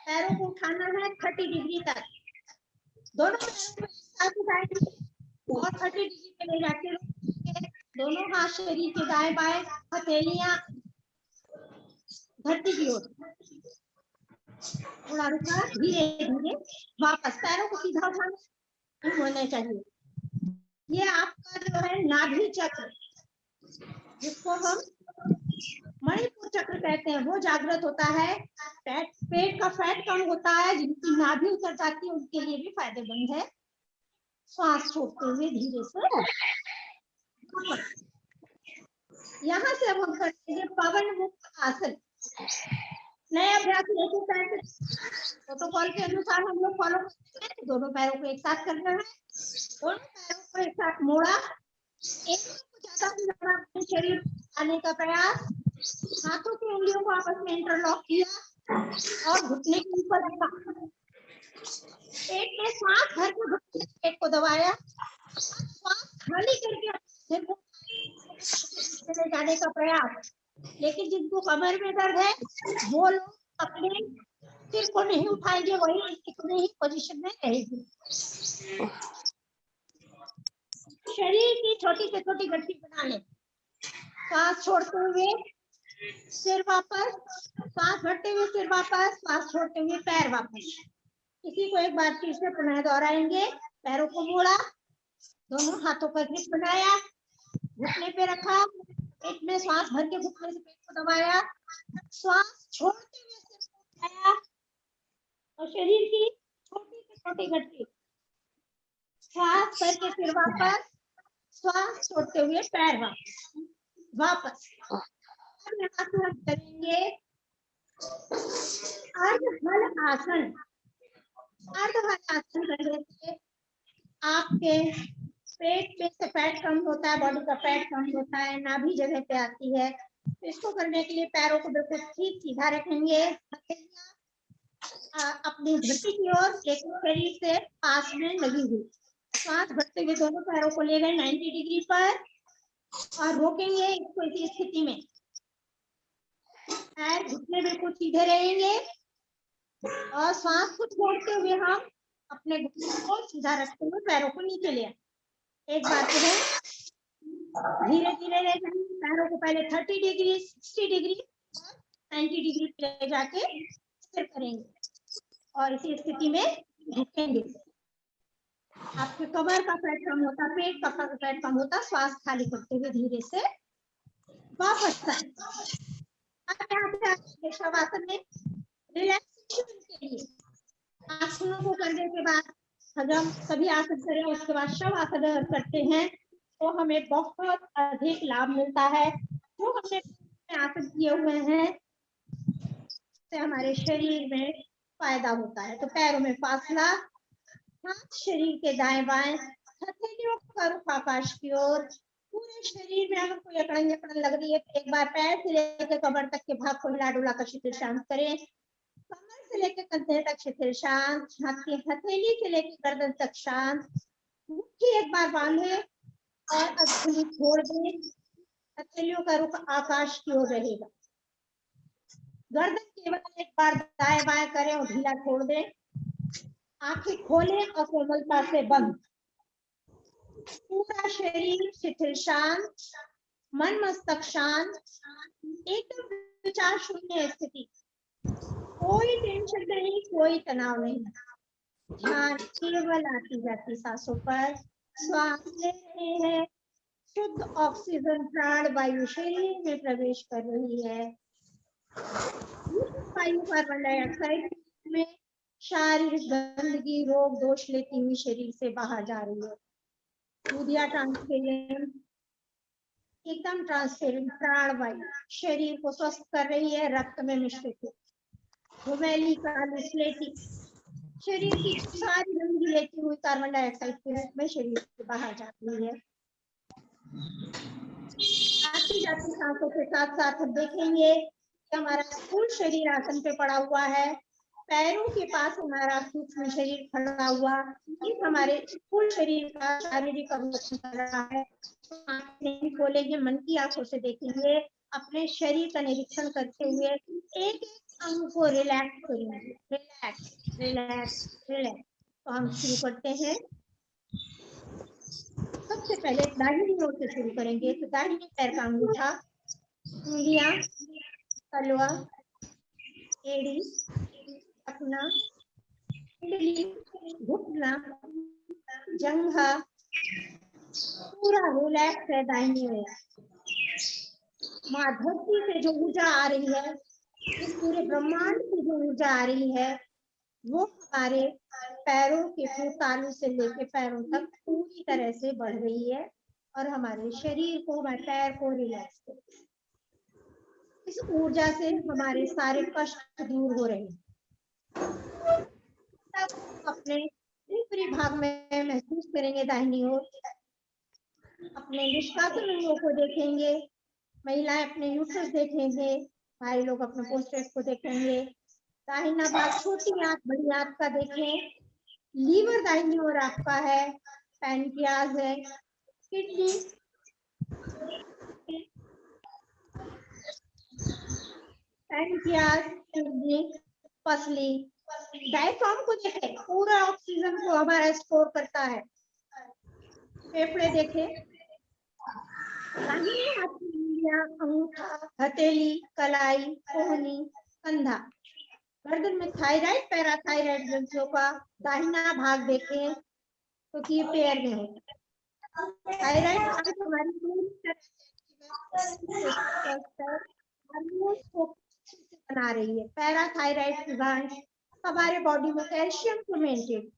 पैरों को उठाना है 30 डिग्री तक। दोनों पैरों को साथ उठाएंगे और 30 डिग्री पे ले जाके रखेंगे। दोनों हाथ शरीर के दाएं बाएं, हथेलियां धरती की ओर। थोड़ा रुका, धीरे धीरे वापस। पैरों को सीधा उठाना होना चाहिए। ये आपका जो है नाभि चक्र, जिसको हम मणिपुर चक्र कहते हैं, वो जागृत होता है। पेट का फैट कम होता है, जिनकी नाभि उतर जाती है उनके लिए भी फायदेमंद है। श्वास छोड़ते हुए धीरे से यहाँ से हम करेंगे पवन मुक्त आसन। नए अभ्यास प्रोटोकॉल के अनुसार हम लोग फॉलो करते हैं। दोनों पैरों को एक साथ करना है। दोनों पैरों को एक साथ मोड़ा, एक को ज्यादा अपने शरीर आने का प्रयास। हाथों की उंगलियों को आपस में इंटरलॉक किया और घुटने के ऊपर रखा। पेट में सांस भर के घुटने पेट को दबाया। श्वास खाली करके सिर को चले जाने का प्रयास। लेकिन जिनको कमर में दर्द है वो लोग अपने सिर को नहीं उठाएंगे, वही इतने ही पोजीशन में रहेगी। शरीर की छोटी से छोटी गठरी बना ले। सांस छोड़ते हुए सिर वापस, सांस भरते हुए सिर वापस, सांस छोड़ते हुए पैर वापस। इसी को एक बार फिर से पुनः दोहराएंगे। पैरों को मोड़ा, दोनों हाथों का ग्रिप बनाया, घुटने पे रखा, पेट में श्वास भर के घुटने से पेट को दबाया, श्वास छोड़ते हुए सिर को उठाया और शरीर की छोटी से छोटी गठरी। श्वास भर के सिर वापस, श्वास छोड़ते हुए पैर वापस। यहाँ से हम करेंगे अर्धहल आसन। अर्धहल आसन करने से आपके पेट में से फैट कम होता है, बॉडी का फैट कम होता है, नाभि जगह पे आती है। तो इसको करने के लिए पैरों को बिल्कुल ठीक सीधा रखेंगे, अपनी धरती की ओर, लेकिन शरीर से पास में लगी हुई। सांस भरते हुए दोनों पैरों को ले गए 90 डिग्री पर और रोकेंगे इसको इसी स्थिति में। पैर घुटने बिल्कुल सीधे रहेंगे और सांस को छोड़ते हुए हम अपने घुटने को सीधा रखते हुए पैरों को नीचे ले आए। एक बार फिर धीरे धीरे ले जाएंगे पैरों को, पहले 30 डिग्री, 60 डिग्री और 90 डिग्री ले जाके स्थिर करेंगे और इसी स्थिति में झुकेंगे। आपके कमर का फैट कम होता, पेट का फैट कम होता, श्वास खाली करते हुए धीरे से वापस शवासन में रिलैक्स रिलैक्सेशन के लिए आसनों को करने के बाद अगर हम सभी आसन करें उसके बाद शव आसन अगर करते हैं तो हमें बहुत अधिक लाभ मिलता है। जो हमने आसन किए हुए हैं से हमारे शरीर में फायदा होता है। तो पैरों में फासला, हाथ शरीर के दाएं बाएं, हथेलियों का रुख आकाश की ओर। पूरे शरीर में अगर कोई अकड़न अकड़न लग रही है तो एक बार पैर से लेकर कमर तक के भाग को हिला डुला कर शिथिल शांत करें। कमर से लेकर कंधे तक शिथिल शांत, हाथ की हथेली से लेकर गर्दन तक शांत। मुट्ठी एक बार बांधे और अंगुली छोड़ दें। हथेलियों का रुख आकाश की ओर रहेगा। गर्दन केवल एक बार दाएं बाएं करें और ढीला छोड़ दें। आंखें खोलें और कोमलता से बंद। पूरा शरीर शिथिल शांत, मन मस्तक शांत, एकदम विचार शून्य स्थिति, कोई टेंशन नहीं, कोई तनाव नहीं। ध्यान केवल आती जाती सांसों पर। श्वास ले रहे हैं, शुद्ध ऑक्सीजन प्राण वायु शरीर में प्रवेश कर रही है। वायु कार्बन डाइऑक्साइड में शारीरिक गंदगी रोग दोष लेती हुई शरीर से बाहर जा रही है। दूधिया ट्रांसपेरेंट, एकदम ट्रांसपेरेंट प्राण वायु शरीर को स्वस्थ कर रही है, रक्त में मिश्रित है। घुमेली काली स्लेटी शरीर की सारी गंदगी लेती हुई कार्बन डाइऑक्साइड के रूप में शरीर से बाहर जाती है। आती जाती सांसों के साथ साथ हम देखेंगे कि हमारा स्थूल शरीर आसन पे पड़ा हुआ है, पैरों के पास हमारा सूक्ष्म शरीर खड़ा हुआ, ये हमारे स्थूल शरीर का शारीरिक अवलोकन कर रहा है। आंखें खोलेंगे, मन की आंखों से देखेंगे, अपने शरीर का निरीक्षण करते हुए एक एक अंग को रिलैक्स करेंगे। Relax relax relax. तो हम शुरू करते हैं। सबसे पहले दाहिनी ओर से शुरू करेंगे। तो दाहिने पैर का अंगूठा, उंगलियां, तलवा, एड़ी, अपना पिंडली, घुटना, जंघा पूरा रिलैक्स है दाहिनी ओर। माँ धरती से जो ऊर्जा आ रही है, इस पूरे ब्रह्मांड से जो ऊर्जा आ रही है, वो हमारे पैरों के तालू से लेकर पैरों तक पूरी तरह से बढ़ रही है और हमारे शरीर को, हमारे पैर को रिलैक्स कर रही है। इस ऊर्जा से हमारे सारे कष्ट दूर हो रहे हैं। तब अपने ऊपरी भाग में महसूस करेंगे दाहिनी ओर। अपने निष्कासन अंगों को देखेंगे। महिलाएं अपने यूट्रस देखेंगे, भाई लोग अपने पोस्टर्स को देखेंगे। दाहिना भाग छोटी आंत बड़ी आंत का देखें। लीवर दाहिनी ओर आपका है, पैनक्रियाज है, किडनी, पैनक्रियाज, किडनी, पसली, डायफ्राम को देखें, पूरा ऑक्सीजन को हमारा स्टोर करता है। फेफड़े देखें, दाहिने हाथ की उंगलियां, अंगूठा, हथेली, कलाई, कोहनी, कंधा। गर्दन में थायराइड, पैराथायराइड ग्रंथियों का दाहिना भाग देखें क्योंकि ये पैर में होता है। थायराइड हमारी बना रही है। पैराथायराइड की गांठ हमारे बॉडी में कैल्शियम को मेंटेन।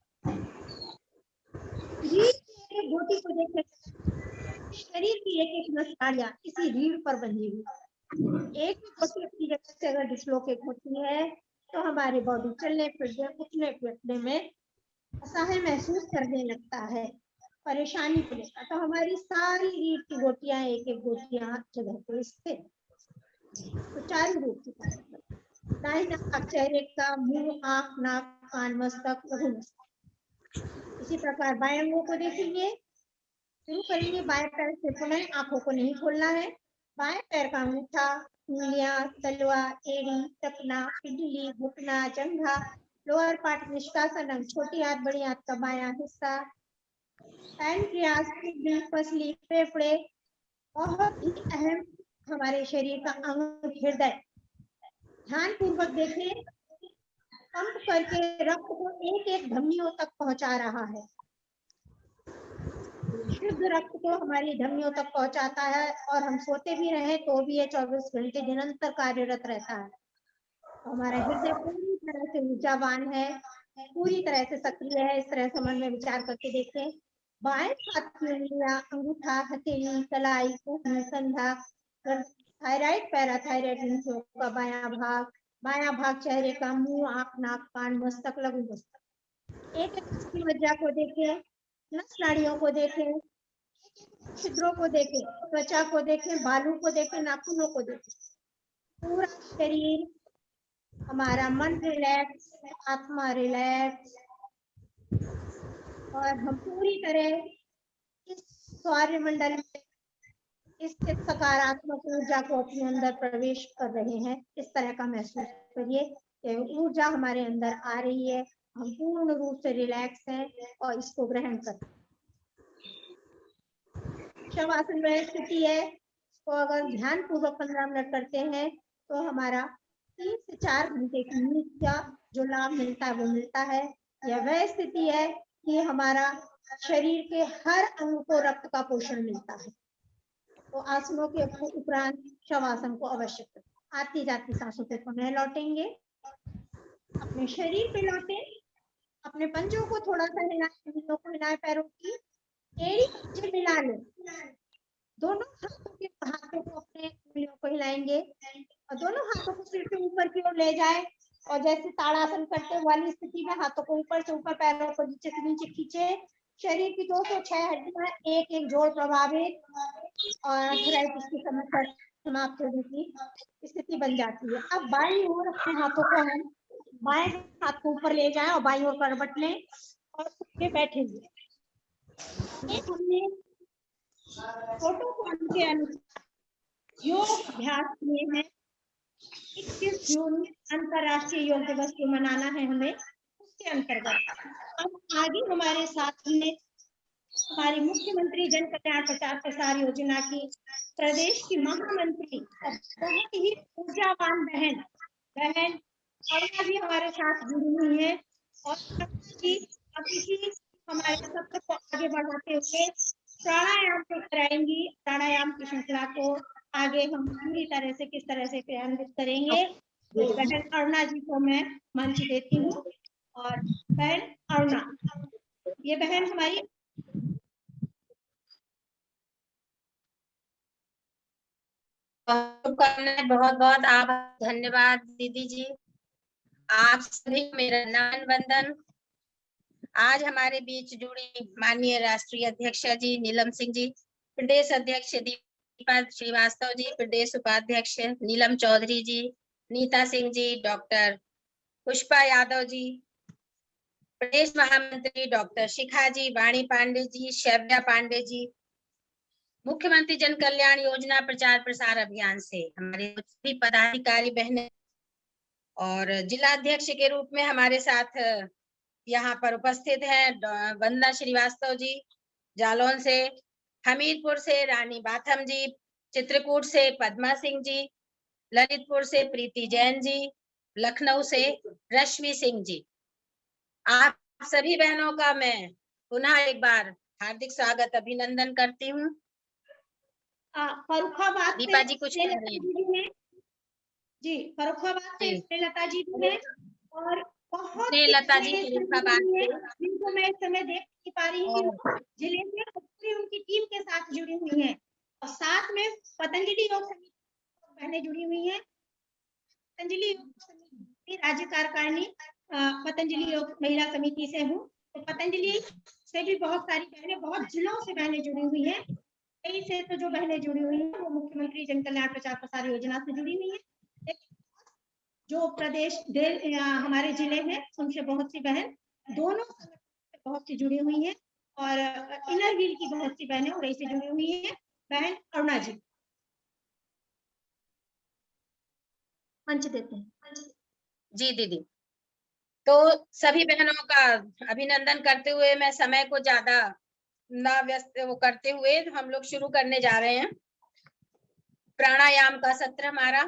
गोटी को देखें, शरीर की एक एक नस नाड़ियां इसी रीढ़ पर बंधी हुई। एक गोटी अपनी जगह से अगर डिस्लोकेट होती है तो हमारी बॉडी चलने फिरने, उठने बैठने में असहाय महसूस करने लगता है, परेशानी को लेकर। तो हमारी सारी रीढ़ की गोटियां एक एक गोटियां जगह पर स्थित। तो चारों रूप की दाहिना भाग चेहरे का, मुंह, आंख, नाक, कान, मस्तक, लघु मस्तक। इसी प्रकार बाएं अंगों को देखेंगे। शुरू करेंगे बाएं पैर से। पुनः आंखों को नहीं खोलना है। बाएं पैर का अंगूठा, उंगलियां, तलवा, एड़ी, टखना, पिंडली, घुटना, जंघा, लोअर पार्ट निष्कासन अंग, छोटी हाथ बड़ी हाथ का बायां हिस्सा, पैनक्रियाज, किडनी, पसली, फेफड़े, बहुत ही अहम हमारे शरीर का अंग हृदय। ध्यान पूर्वक देखें, पंप करके रक्त को एक एक धमनियों तक पहुंचा रहा है। शुद्ध रक्त को हमारी धमनियों तक पहुंचाता है और हम सोते भी रहे तो भी ये 24 घंटे निरंतर कार्यरत रहता है। हमारा हृदय पूरी तरह से ऊर्जावान है, पूरी तरह से सक्रिय है। इस तरह से मन में विचार करके देखें। बाएं हाथ की उंगलियां, अंगूठा, हथेली, कलाई, कोहनी, कंधा, थायराइड, पैराथायराइड ग्रंथियों का बायां भाग चेहरे का, मुंह, आंख, नाक, कान, मस्तक, लघु मस्तक। एक एक मज्जा को देखें, नस नाड़ियों को देखें, छिद्रों को देखें, त्वचा को देखें, बालों को देखें, नाखूनों को देखें। पूरा शरीर, हमारा मन रिलैक्स, आत्मा रिलैक्स, और हम पूरी तरह इस सौरमंडल में स्थित सकारात्मक ऊर्जा को अपने अंदर प्रवेश कर रहे हैं। इस तरह का महसूस करिए कि ऊर्जा हमारे अंदर आ रही है, हम पूर्ण रूप से रिलैक्स हैं और इसको ग्रहण करते हैं। शवासन में स्थिति है, तो अगर ध्यान पूर्वक 15 मिनट करते हैं तो हमारा 3 से 4 घंटे की नींद का जो लाभ मिलता है वो मिलता है। यह वह स्थिति है कि हमारा शरीर के हर अंग को रक्त का पोषण मिलता है। तो आसनों के उपरांत शवासन को अवश्य करें। आती जाती सांसों पे पुनः लौटेंगे, अपने शरीर पे लौटे, अपने पंजों को थोड़ा सा हिलाएं, उंगलियों को हिलाएं, पैरों की एड़ी पंजे मिला लें। दोनों हाथों को अपने उंगलियों को हिलाएंगे और दोनों हाथों को सिर से ऊपर की ओर ले जाए, और जैसे ताड़ासन करते वाली स्थिति में हाथों को ऊपर से ऊपर, पैरों को नीचे से नीचे खींचे। शरीर की 206 हड्डियां एक एक जोड़ प्रभावित और आर्थराइटिस की समस्या समाप्त होने की स्थिति बन जाती है। अब बाईं ओर अपने हाथों को हम बाएं हाथ को ऊपर ले जाएं और बाईं ओर करवट लें और उठ बैठेंगे। हमने प्रोटोकॉल के अनुसार योग अभ्यास किए हैं। 21 जून अंतरराष्ट्रीय योग दिवस को मनाना है हमें, उसके अंतर्गत अब आगे हमारे साथ में हमारी मुख्यमंत्री जन कल्याण प्रचार प्रसार योजना की प्रदेश की महामंत्री और बहुत ही ऊर्जावान बहन अरुणा जी हमारे साथ जुड़ी हुई है, और इसी हमारे सत्र को आगे बढ़ाते हुए प्राणायाम को कराएंगी। प्राणायाम की श्रृंखला को आगे हम पूरी तरह से किस तरह से क्रियान्वित करेंगे, तो बहन अरुणा जी को मैं मंच देती हूँ। और बहन अरुणा, ये बहन हमारी शुभकामनाएं, बहुत बहुत आभार, धन्यवाद दीदी जी। आप सभी को मेरा नमन वंदन। आज हमारे बीच जुड़ी माननीय राष्ट्रीय अध्यक्ष जी नीलम सिंह जी, प्रदेश अध्यक्ष दीपा श्रीवास्तव जी, प्रदेश उपाध्यक्ष नीलम चौधरी जी, नीता सिंह जी, डॉक्टर पुष्पा यादव जी, प्रदेश महामंत्री डॉक्टर शिखा जी, वाणी पांडे जी, शैव्या पांडे जी, मुख्यमंत्री जन कल्याण योजना प्रचार प्रसार अभियान से हमारे सभी पदाधिकारी बहनें, और जिला अध्यक्ष के रूप में हमारे साथ यहाँ पर उपस्थित है वंदना श्रीवास्तव जी, जालौन से, हमीरपुर से रानी बाथम जी, चित्रकूट से पद्मा सिंह जी, ललितपुर से प्रीति जैन जी, लखनऊ से रश्मि सिंह जी। आप सभी बहनों का मैं पुनः एक बार हार्दिक स्वागत अभिनंदन करती हूँ। फर्रुखाबाद दीपा जी कुछ कह रही हैं? जी, फर्रुखाबाद से लता जी भी हैं, और बहुत लता जी फर्रुखाबाद से, जिनको मैं इस समय देख नहीं पा रही हूँ, जिले में पूरी उनकी टीम के साथ जुड़ी हुई हैं, और साथ में पतंजलि योग समिति बहनें जुड़ी हुई हैं। पतंजलि योग समिति राज्य कार्यकारिणी पतंजलि योग महिला समिति से हूँ, तो पतंजलि से भी बहुत सारी बहनें, बहुत जिलों से बहनें जुड़ी हुई हैं। कई से तो जो बहनें जुड़ी हुई हैं वो मुख्यमंत्री जन कल्याण प्रचार प्रसार योजना से जुड़ी हुई हैं। जो प्रदेश हमारे जिले हैं उनसे बहुत सी बहन दोनों से बहुत सी जुड़ी हुई हैं, और इनर व्हील की बहुत सी बहनें उड़ई से जुड़ी हुई हैं। बहन अरुणा जी, मंच देते हैं। जी दीदी, तो सभी बहनों का अभिनंदन करते हुए मैं समय को ज्यादा ना व्यस्त वो करते हुए हम लोग शुरू करने जा रहे हैं प्राणायाम का सत्र हमारा।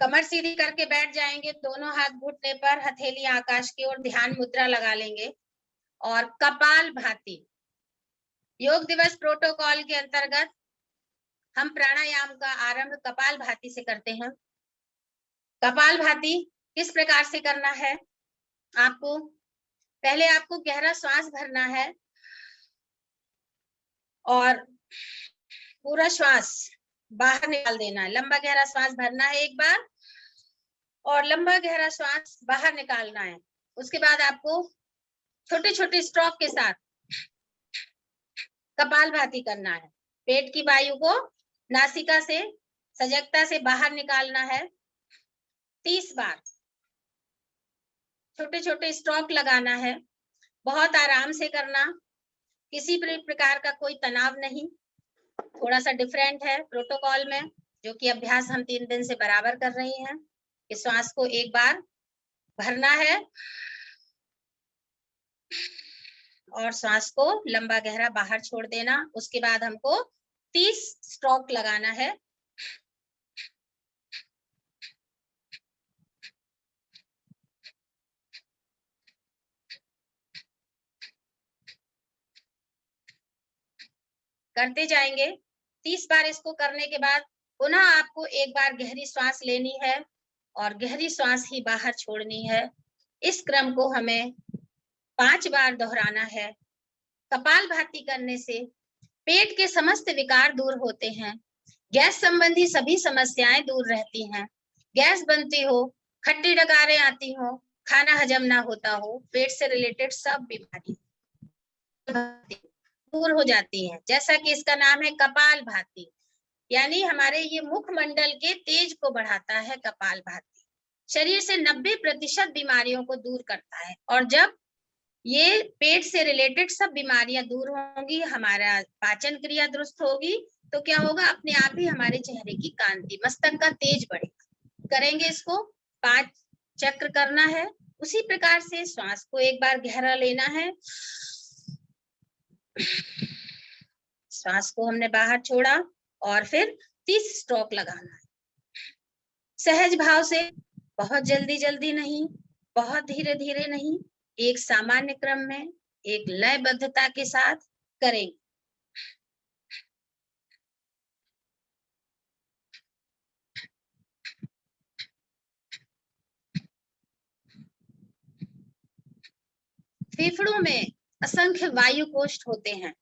कमर सीधी करके बैठ जाएंगे, दोनों हाथ घुटने पर, हथेली आकाश की ओर, ध्यान मुद्रा लगा लेंगे और कपाल भाती योग दिवस प्रोटोकॉल के अंतर्गत हम प्राणायाम का आरंभ कपाल भाती से करते हैं। कपालभाति किस प्रकार से करना है आपको? पहले आपको गहरा श्वास भरना है और पूरा श्वास बाहर निकाल देना है। लंबा गहरा श्वास भरना है एक बार और लंबा गहरा श्वास बाहर निकालना है। उसके बाद आपको छोटे छोटे स्ट्रोक के साथ कपालभाति करना है। पेट की वायु को नासिका से सजगता से बाहर निकालना है 30 बार। छोटे छोटे स्ट्रोक लगाना है, बहुत आराम से करना, किसी भी प्रकार का कोई तनाव नहीं। थोड़ा सा डिफरेंट है प्रोटोकॉल में, जो कि अभ्यास हम 3 दिन से बराबर कर रही हैं। इस श्वास को एक बार भरना है और श्वास को लंबा गहरा बाहर छोड़ देना। उसके बाद हमको 30 स्ट्रोक लगाना है। करते जाएंगे। 30 बार इसको करने के बाद पुनः आपको एक बार गहरी श्वास लेनी है और गहरी श्वास ही बाहर छोड़नी है। इस क्रम को हमें 5 बार दोहराना है। कपालभाति करने से पेट के समस्त विकार दूर होते हैं, गैस संबंधी सभी समस्याएं दूर रहती हैं। गैस बनती हो, खट्टी डकारें आती हो, खाना हजम ना होता हो, पेट से रिलेटेड सब बीमारी दूर हो जाती हैं। जैसा कि इसका नाम है कपालभाति, यानी हमारे ये मुखमंडल के तेज को बढ़ाता है कपालभाति। शरीर से 90% बीमारियों को दूर करता है और जब ये पेट से रिलेटेड सब बीमारियां दूर होंगी, हमारा पाचन क्रिया दुरुस्त होगी, तो क्या होगा, अपने आप ही हमारे चेहरे की कांति, मस्तक का तेज बढ़ेगा। करेंगे इसको 5 चक्र करना है। उसी प्रकार से श्वास को एक बार गहरा लेना है, श्वास को हमने बाहर छोड़ा और फिर 30 स्ट्रोक लगाना है। सहज भाव से, बहुत जल्दी जल्दी नहीं, बहुत धीरे धीरे नहीं, एक सामान्य क्रम में, एक लयबद्धता के साथ करेंगे। फेफड़ों में असंख्य वायु कोष्ठ होते हैं।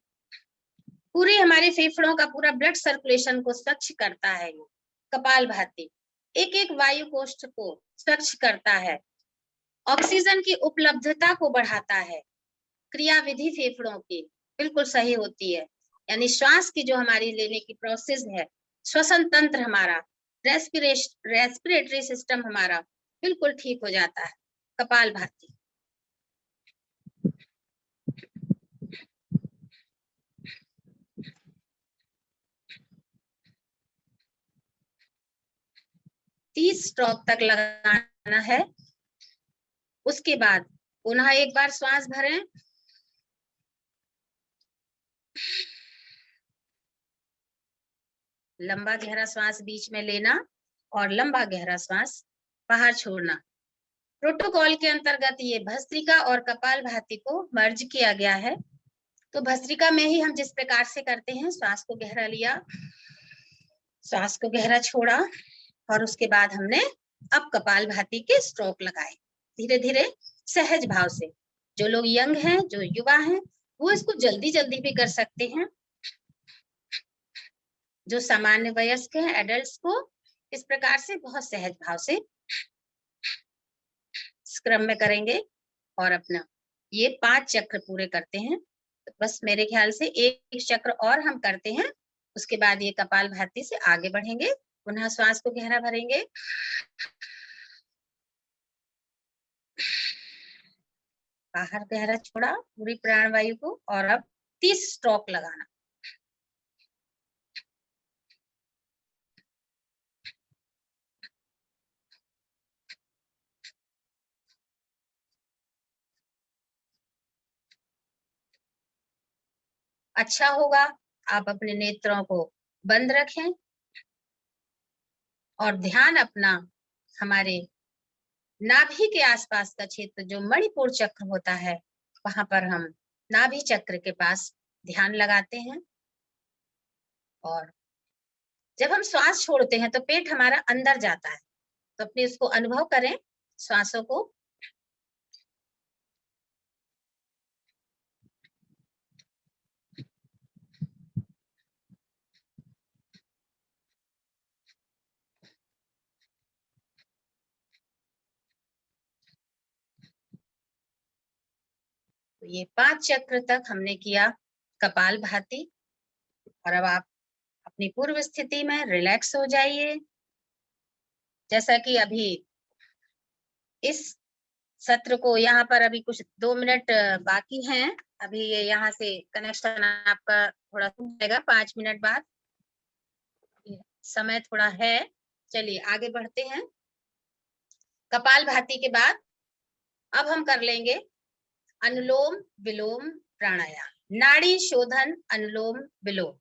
पूरे हमारे फेफड़ों का पूरा ब्लड सर्कुलेशन को स्वच्छ करता है। कपालभाति एक एक वायु कोष्ठ को स्वच्छ करता है, ऑक्सीजन की उपलब्धता को बढ़ाता है। क्रियाविधि फेफड़ों की बिल्कुल सही होती है, यानी श्वास की जो हमारी लेने की प्रोसेस है, श्वसन तंत्र हमारा, रेस्पिरेटरी सिस्टम हमारा बिल्कुल ठीक हो जाता है कपालभाति। तीस स्ट्रोक तक लगाना है। उसके बाद पुनः एक बार श्वास भरें, लंबा गहरा श्वास बीच में लेना और लंबा गहरा श्वास बाहर छोड़ना। प्रोटोकॉल के अंतर्गत ये भस्त्रिका और कपालभाति को मर्ज किया गया है। तो भस्त्रिका में ही हम जिस प्रकार से करते हैं, श्वास को गहरा लिया, श्वास को गहरा छोड़ा और उसके बाद हमने अब कपालभाति के स्ट्रोक लगाए धीरे धीरे सहज भाव से। जो लोग यंग हैं, जो युवा हैं, वो इसको जल्दी जल्दी भी कर सकते हैं। जो सामान्य वयस्क हैं, एडल्ट्स को इस प्रकार से बहुत सहज भाव से इस क्रम में करेंगे और अपना ये 5 चक्र पूरे करते हैं। तो बस मेरे ख्याल से एक चक्र और हम करते हैं, उसके बाद ये कपालभाति से आगे बढ़ेंगे। पुनः श्वास को गहरा भरेंगे, बाहर गहरा छोड़ा पूरी प्राणवायु को और अब 30 स्ट्रोक लगाना। अच्छा होगा आप अपने नेत्रों को बंद रखें और ध्यान अपना हमारे नाभि के आसपास का क्षेत्र जो मणिपुर चक्र होता है, वहां पर हम नाभि चक्र के पास ध्यान लगाते हैं। और जब हम श्वास छोड़ते हैं तो पेट हमारा अंदर जाता है तो अपने इसको अनुभव करें श्वासों को। तो ये 5 चक्र तक हमने किया कपालभाति। और अब आप अपनी पूर्व स्थिति में रिलैक्स हो जाइए। जैसा कि अभी इस सत्र को यहाँ पर अभी कुछ 2 मिनट बाकी हैं। अभी ये यहाँ से कनेक्शन आपका थोड़ा रुक जाएगा 5 मिनट बाद, समय थोड़ा है। चलिए आगे बढ़ते हैं। कपालभाति के बाद अब हम कर लेंगे अनुलोम विलोम प्राणायाम। नाड़ी शोधन अनुलोम विलोम।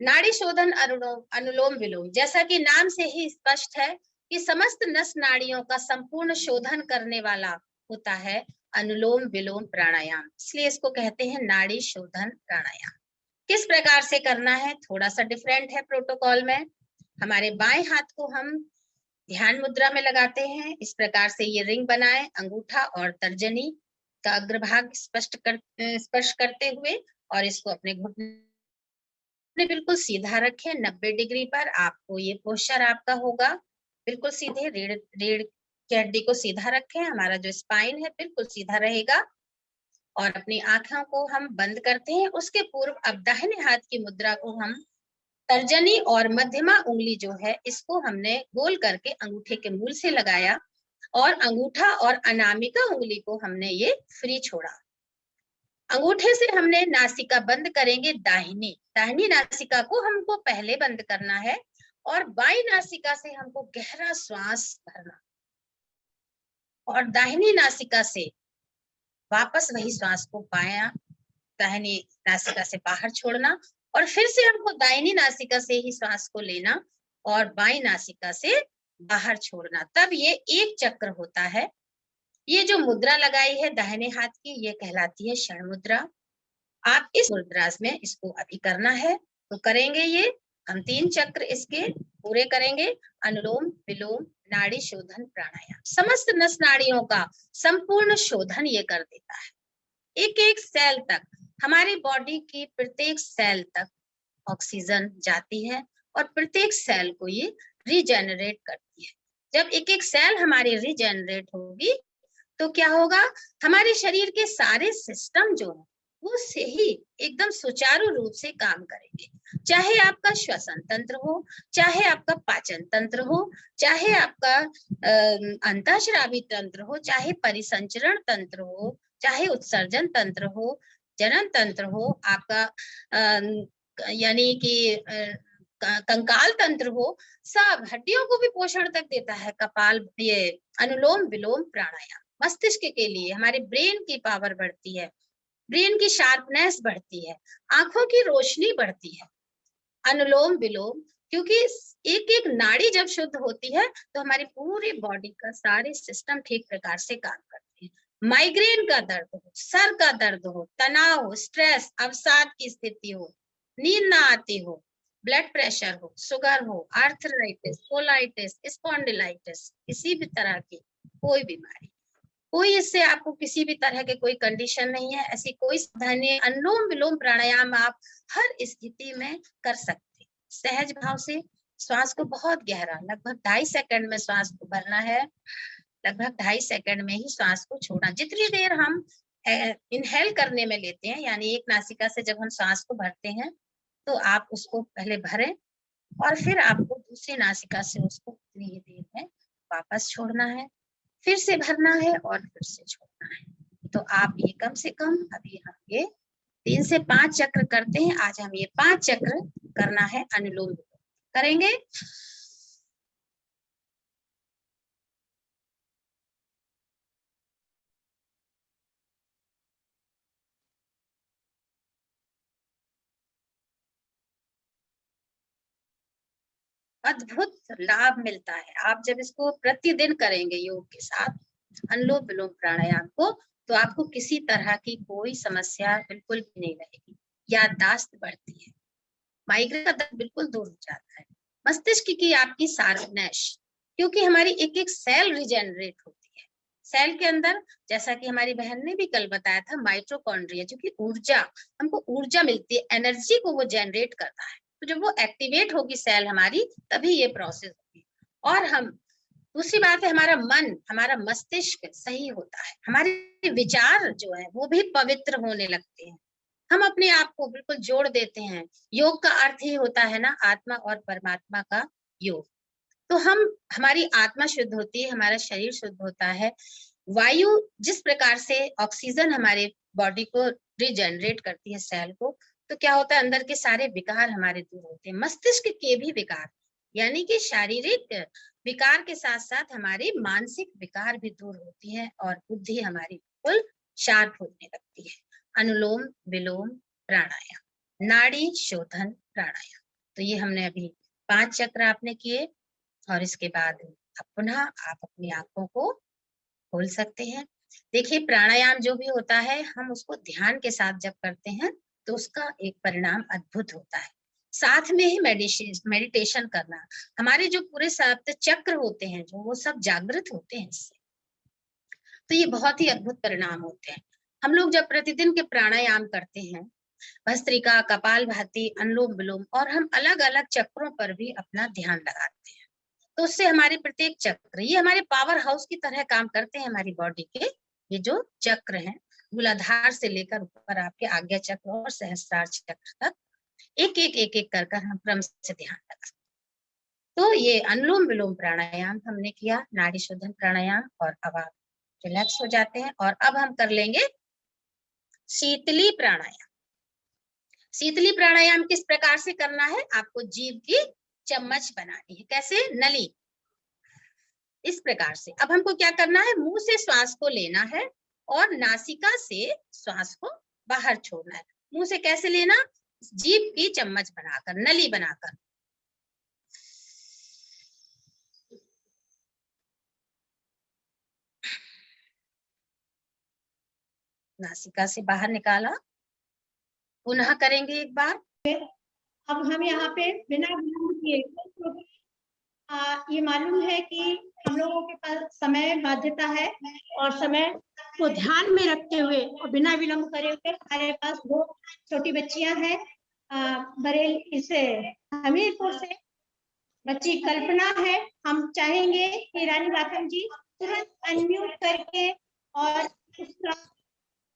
नाड़ी शोधन अनुलोम विलोम, जैसा कि नाम से ही स्पष्ट है कि समस्त नस नाड़ियों का संपूर्ण शोधन करने वाला होता है अनुलोम विलोम प्राणायाम, इसलिए इसको कहते हैं नाड़ी शोधन प्राणायाम। किस प्रकार से करना है, थोड़ा सा डिफरेंट है प्रोटोकॉल में। हमारे बाएं हाथ को हम ध्यान मुद्रा में लगाते हैं। इस प्रकार से ये रिंग बनाए, अंगूठा और तर्जनी का अग्रभाग स्पर्श करते हुए, और इसको अपने घुटने बिल्कुल सीधा रखें 90 डिग्री पर। आपको ये पोस्चर आपका होगा बिल्कुल सीधे, रीढ़ की हड्डी को सीधा रखें, हमारा जो स्पाइन है बिल्कुल सीधा रहेगा। और अपनी आंखों को हम बंद करते हैं। उसके पूर्व अब दाहिने हाथ की मुद्रा को हम तर्जनी और मध्यमा उंगली जो है इसको हमने गोल करके अंगूठे के मूल से लगाया, और अंगूठा और अनामिका उंगली को हमने ये फ्री छोड़ा। अंगूठे से हमने नासिका बंद करेंगे दाहिनी नासिका को हमको पहले बंद करना है, और बाई नासिका से हमको गहरा श्वास भरना, और दाहिनी नासिका से वापस वही श्वास को दाहिनी नासिका से बाहर छोड़ना, और फिर से हमको दाहिनी नासिका से ही श्वास को लेना और बाई नासिका से बाहर छोड़ना। तब ये एक चक्र होता है। ये जो मुद्रा लगाई है दाहिने हाथ की, ये कहलाती है क्षण मुद्रा। आप इस मुद्रा में इसको अभी करना है तो करेंगे। ये हम 3 चक्र इसके पूरे करेंगे। अनुलोम विलोम नाड़ी शोधन प्राणायाम समस्त नस नाड़ियों का संपूर्ण शोधन ये कर देता है। एक एक सेल तक, हमारी बॉडी की प्रत्येक सेल तक ऑक्सीजन जाती है और प्रत्येक सेल को ये रीजेनरेट करती है। जब एक एक सेल हमारी रीजेनरेट होगी तो क्या होगा, हमारे शरीर के सारे सिस्टम जो है वो सही एकदम सुचारू रूप से काम करेंगे। चाहे आपका श्वसन तंत्र हो, चाहे आपका पाचन तंत्र हो, चाहे आपका अंतःस्रावी तंत्र हो, चाहे परिसंचरण तंत्र हो, चाहे उत्सर्जन तंत्र हो, जनन तंत्र हो, आपका यानी कि कंकाल तंत्र हो, सब हड्डियों को भी पोषण तक देता है कपाल ये अनुलोम विलोम प्राणायाम। मस्तिष्क के लिए हमारे ब्रेन की पावर बढ़ती है, ब्रेन की शार्पनेस बढ़ती है, आंखों की रोशनी बढ़ती है अनुलोम विलोम, क्योंकि एक एक नाड़ी जब शुद्ध होती है तो हमारी पूरी बॉडी का सारे सिस्टम ठीक प्रकार से काम करते हैं। माइग्रेन का दर्द हो, सर का दर्द हो, तनाव हो, स्ट्रेस, अवसाद की स्थिति हो, नींद ना आती हो, ब्लड प्रेशर हो, शुगर हो, आर्थराइटिस, कोलाइटिस, स्पॉन्डिलाइटिस, किसी भी तरह की कोई बीमारी, कोई इससे आपको किसी भी तरह के कोई कंडीशन नहीं है, ऐसी कोई सावधानी। अनुलोम विलोम प्राणायाम आप हर स्थिति में कर सकते हैं। सहज भाव से श्वास को बहुत गहरा, लगभग 2.5 सेकंड में श्वास को भरना है, लगभग 2.5 सेकंड में ही श्वास को छोड़ना। जितनी देर हम इनहेल करने में लेते हैं, यानी एक नासिका से जब हम श्वास को भरते हैं तो आप उसको पहले भरें और फिर आपको दूसरी नासिका से उसको उतनी ही देर में वापस छोड़ना है, फिर से भरना है और फिर से छोड़ना है। तो आप ये कम से कम अभी हम ये 3 से 5 चक्र करते हैं। आज हम ये 5 चक्र करना है अनुलोम विलोम करेंगे। अद्भुत लाभ मिलता है आप जब इसको प्रतिदिन करेंगे योग के साथ अनुलोम विलोम प्राणायाम को, तो आपको किसी तरह की कोई समस्या बिल्कुल भी नहीं रहेगी। याददाश्त बढ़ती है, माइग्रेन का दर्द बिल्कुल दूर हो जाता है, मस्तिष्क की आपकी शार्पनेस क्योंकि हमारी एक एक सेल रिजेनरेट होती है। सेल के अंदर, जैसा कि हमारी बहन ने भी कल बताया था, माइटोकॉन्ड्रिया, जो कि ऊर्जा, हमको ऊर्जा मिलती है, एनर्जी को वो जनरेट करता है। तो जब वो एक्टिवेट होगी सेल हमारी, तभी ये प्रोसेस होगी। और हम, दूसरी बात है, हमारा मन, हमारा मस्तिष्क सही होता है, हमारे विचार जो है वो भी पवित्र होने लगते हैं, हम अपने आप को बिल्कुल जोड़ देते हैं। योग का अर्थ ही होता है ना, आत्मा और परमात्मा का योग। तो हमारी आत्मा शुद्ध होती है, हमारा शरीर शुद्ध होता है। वायु जिस प्रकार से ऑक्सीजन हमारे बॉडी को रिजेनरेट करती है सेल को, तो क्या होता है, अंदर के सारे विकार हमारे दूर होते हैं। मस्तिष्क के भी विकार, यानी कि शारीरिक विकार के साथ साथ हमारी मानसिक विकार भी दूर होती है और बुद्धि हमारी बिल्कुल शार्प होने लगती है। अनुलोम विलोम प्राणायाम, नाड़ी शोधन प्राणायाम। तो ये हमने अभी 5 चक्र आपने किए, और इसके बाद अब पुनः आप अपनी आंखों को खोल सकते हैं। देखिए, प्राणायाम जो भी होता है, हम उसको ध्यान के साथ जब करते हैं तो उसका एक परिणाम अद्भुत होता है। साथ में ही मेडिटेशन करना, हमारे जो पूरे 7 चक्र होते हैं जो, वो सब जागृत होते हैं इससे। तो ये बहुत ही अद्भुत परिणाम होते हैं। हम लोग जब प्रतिदिन के प्राणायाम करते हैं, भस्त्रिका, कपालभाति, अनुलोम विलोम, और हम अलग अलग चक्रों पर भी अपना ध्यान लगाते हैं, तो उससे हमारे प्रत्येक चक्र, ये हमारे पावर हाउस की तरह काम करते हैं हमारी बॉडी के। ये जो चक्र हैं, मूलाधार से लेकर ऊपर आपके आज्ञा चक्र और सहस्त्रार चक्र तक, एक एक कर हम क्रम से ध्यान लगा। तो ये अनुलोम विलोम प्राणायाम हमने किया, नाड़ी शोधन प्राणायाम, और अब आप रिलैक्स हो जाते हैं। और अब हम कर लेंगे शीतली प्राणायाम। शीतली प्राणायाम किस प्रकार से करना है, आपको जीभ की चम्मच बनानी है। कैसे, नली, इस प्रकार से। अब हमको क्या करना है, मुंह से श्वास को लेना है और नासिका से श्वास को बाहर छोड़ना है। मुंह से कैसे लेना, जीभ की चम्मच बनाकर, नली बनाकर। नासिका से बाहर निकाला, पुनः करेंगे एक बार। अब हम यहाँ पे बिना विलंब किए, क्योंकि ये मालूम है कि हम लोगों के पास समय बाध्यता है, और समय को ध्यान में रखते हुए और बिना विलंब करे हुए हमारे पास 2 छोटी बच्चियां हैं, बरेली से, हमीरपुर से बच्ची कल्पना है। हम चाहेंगे कि रानी बाथम जी तुरंत अनम्यूट करके और उसका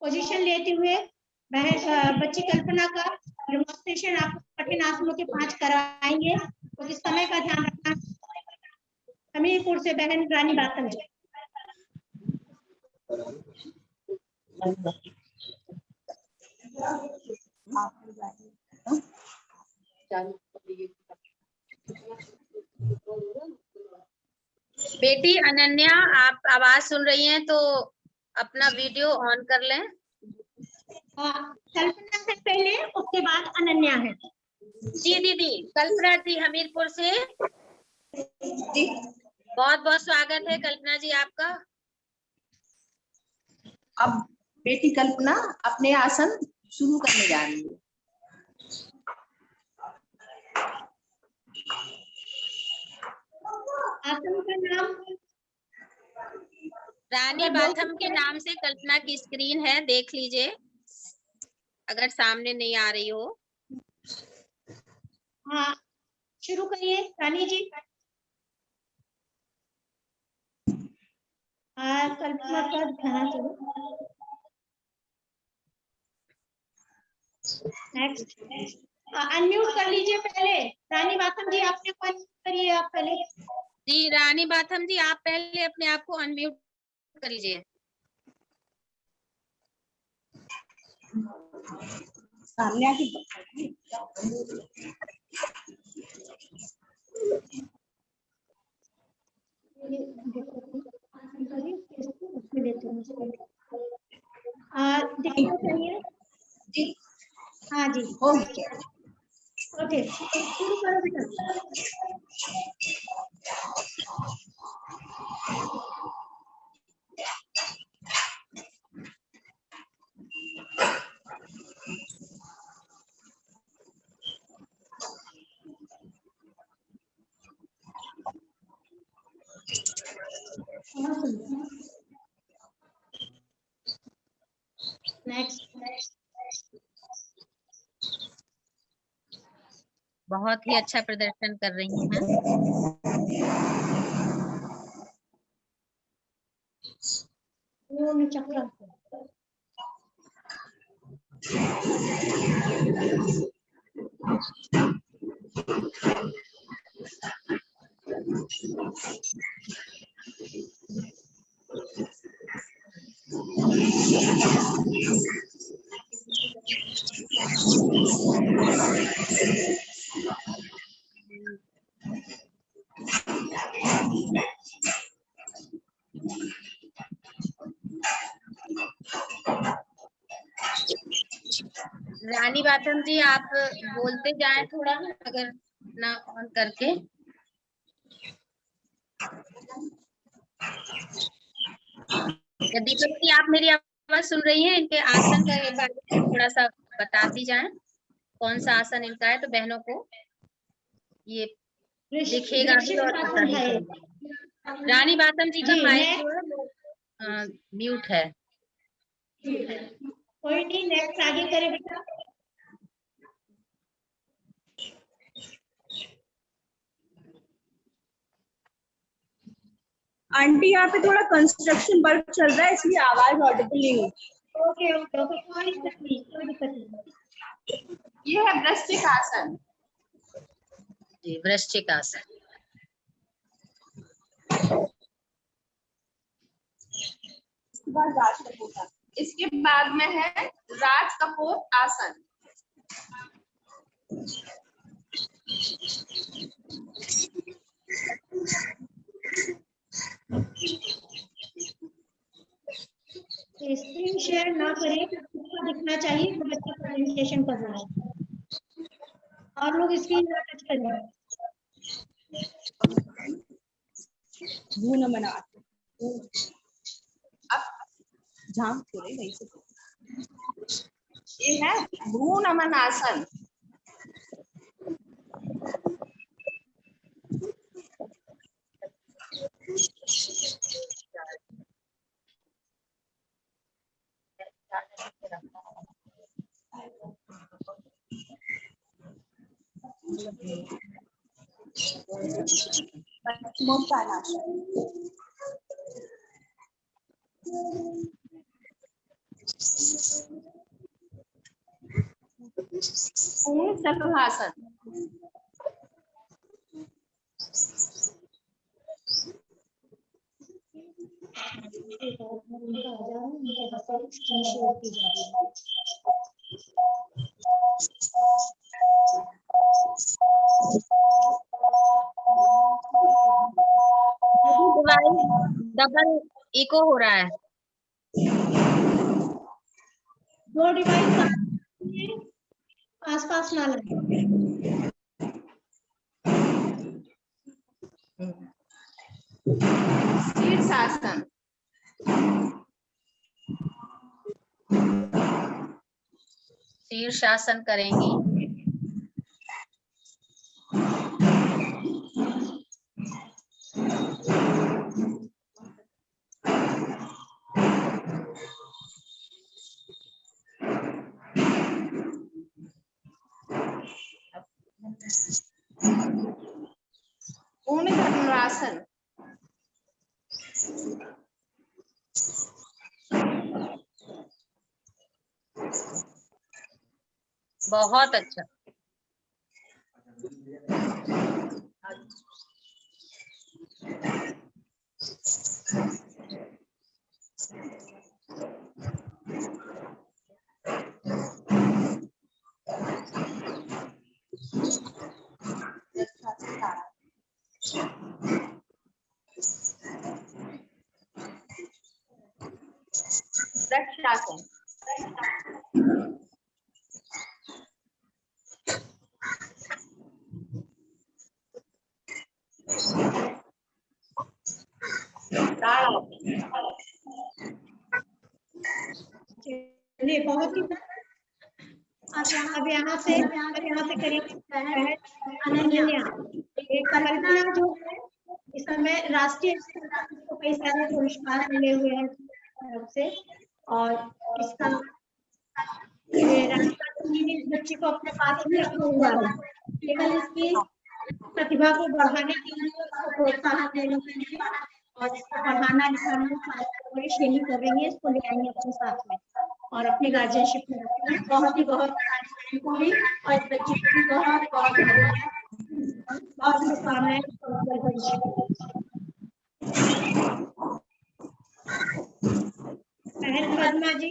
पोजीशन लेते हुए बच्ची कल्पना का डेमोन्स्ट्रेशन आप कठिन आसनों के 5 करवाएंगे, क्योंकि समय का ध्यान रखना। हमीरपुर से बहन रानी बाथम जी। बेटी अनन्या, आप आवाज सुन रही हैं तो अपना वीडियो ऑन कर लें। कल्पना से पहले, उसके बाद अनन्या है। जी दीदी, कल्पना जी हमीरपुर से। बहुत बहुत स्वागत है कल्पना जी आपका। अब बेटी कल्पना अपने आसन शुरू करने जा रही है। आसन का नाम रानी बाथम के नाम से कल्पना की स्क्रीन है, देख लीजिए अगर सामने नहीं आ रही हो। हाँ, शुरू करिए रानी जी। कल्पना का दिखाना चाहिए। नेक्स्ट, अनम्यूट कर लीजिए पहले। रानी बाथम जी आपने अनम्यूट करिए, आप पहले। जी रानी बाथम जी, आप पहले अपने आप को अनम्यूट कर लीजिए। सामने आके दिखना चाहिए जी। हाँ जी, ओके ओके, शुरू करो बेटा। नेक्स्ट। बहुत ही अच्छा प्रदर्शन कर रही हैं। वो चक्र रानी बाथम जी, आप बोलते जाएं थोड़ा, अगर ना ऑन करके। या दीपक जी, आप मेरी आवाज सुन रही हैं? इनके आसन के बारे में थोड़ा सा बताती जाएं, कौन सा आसन इनका है, तो बहनों को ये दिखेगा भी और पता भी चलेगा। रानी बाथम जी का माइक जो है वो म्यूट है। कोई नहीं, नेक्स्ट आगे करे बेटा। आंटी यहाँ पे थोड़ा कंस्ट्रक्शन वर्क चल रहा है, इसलिए आवाज ऑडिबल नहीं होती। ओके ओके ओके, कोई दिक्कत नहीं। ये है वृश्चिक आसन। जी, वृश्चिक आसन। इसके बाद में है राज कपूर आसन। स्क्रीन शेयर ना करें, दिखना चाहिए कि बच्चा प्रेजेंटेशन कर रहा है, और लोग स्क्रीन ना टच करें। झांक थोड़े वही से। ये है भ्रू नमन आसन। पूर्ण चक्रासन। डबल इको हो रहा है। दो डिवाइस आसपास ना लगे। शीर्षासन। शीर्षासन करेंगी। पूर्ण धनुरासन। बहुत अच्छा। वृक्षासन। चलिए, बहुत ही अब यहाँ से करेंगे अनन्या। एक कल्पना जो है इस समय राष्ट्रीय स्तर कई सारे पुरस्कार मिले हुए हैं तरफ से, और इसका इस बच्चे को अपने पास ही रखा हुआ है, केवल इसकी प्रतिभा को बढ़ाने के लिए, उसको प्रोत्साहन देने के लिए और इसको पढ़ाना लिखाना यही करेंगे, इसको ले आएंगे अपने साथ में और अपने गार्जियनशिप में रखेंगे। बहुत ही बहुत को भी और इस बच्चे को भी बहुत बहुत शुभकामनाएं भविष्य बहन पद्मा जी।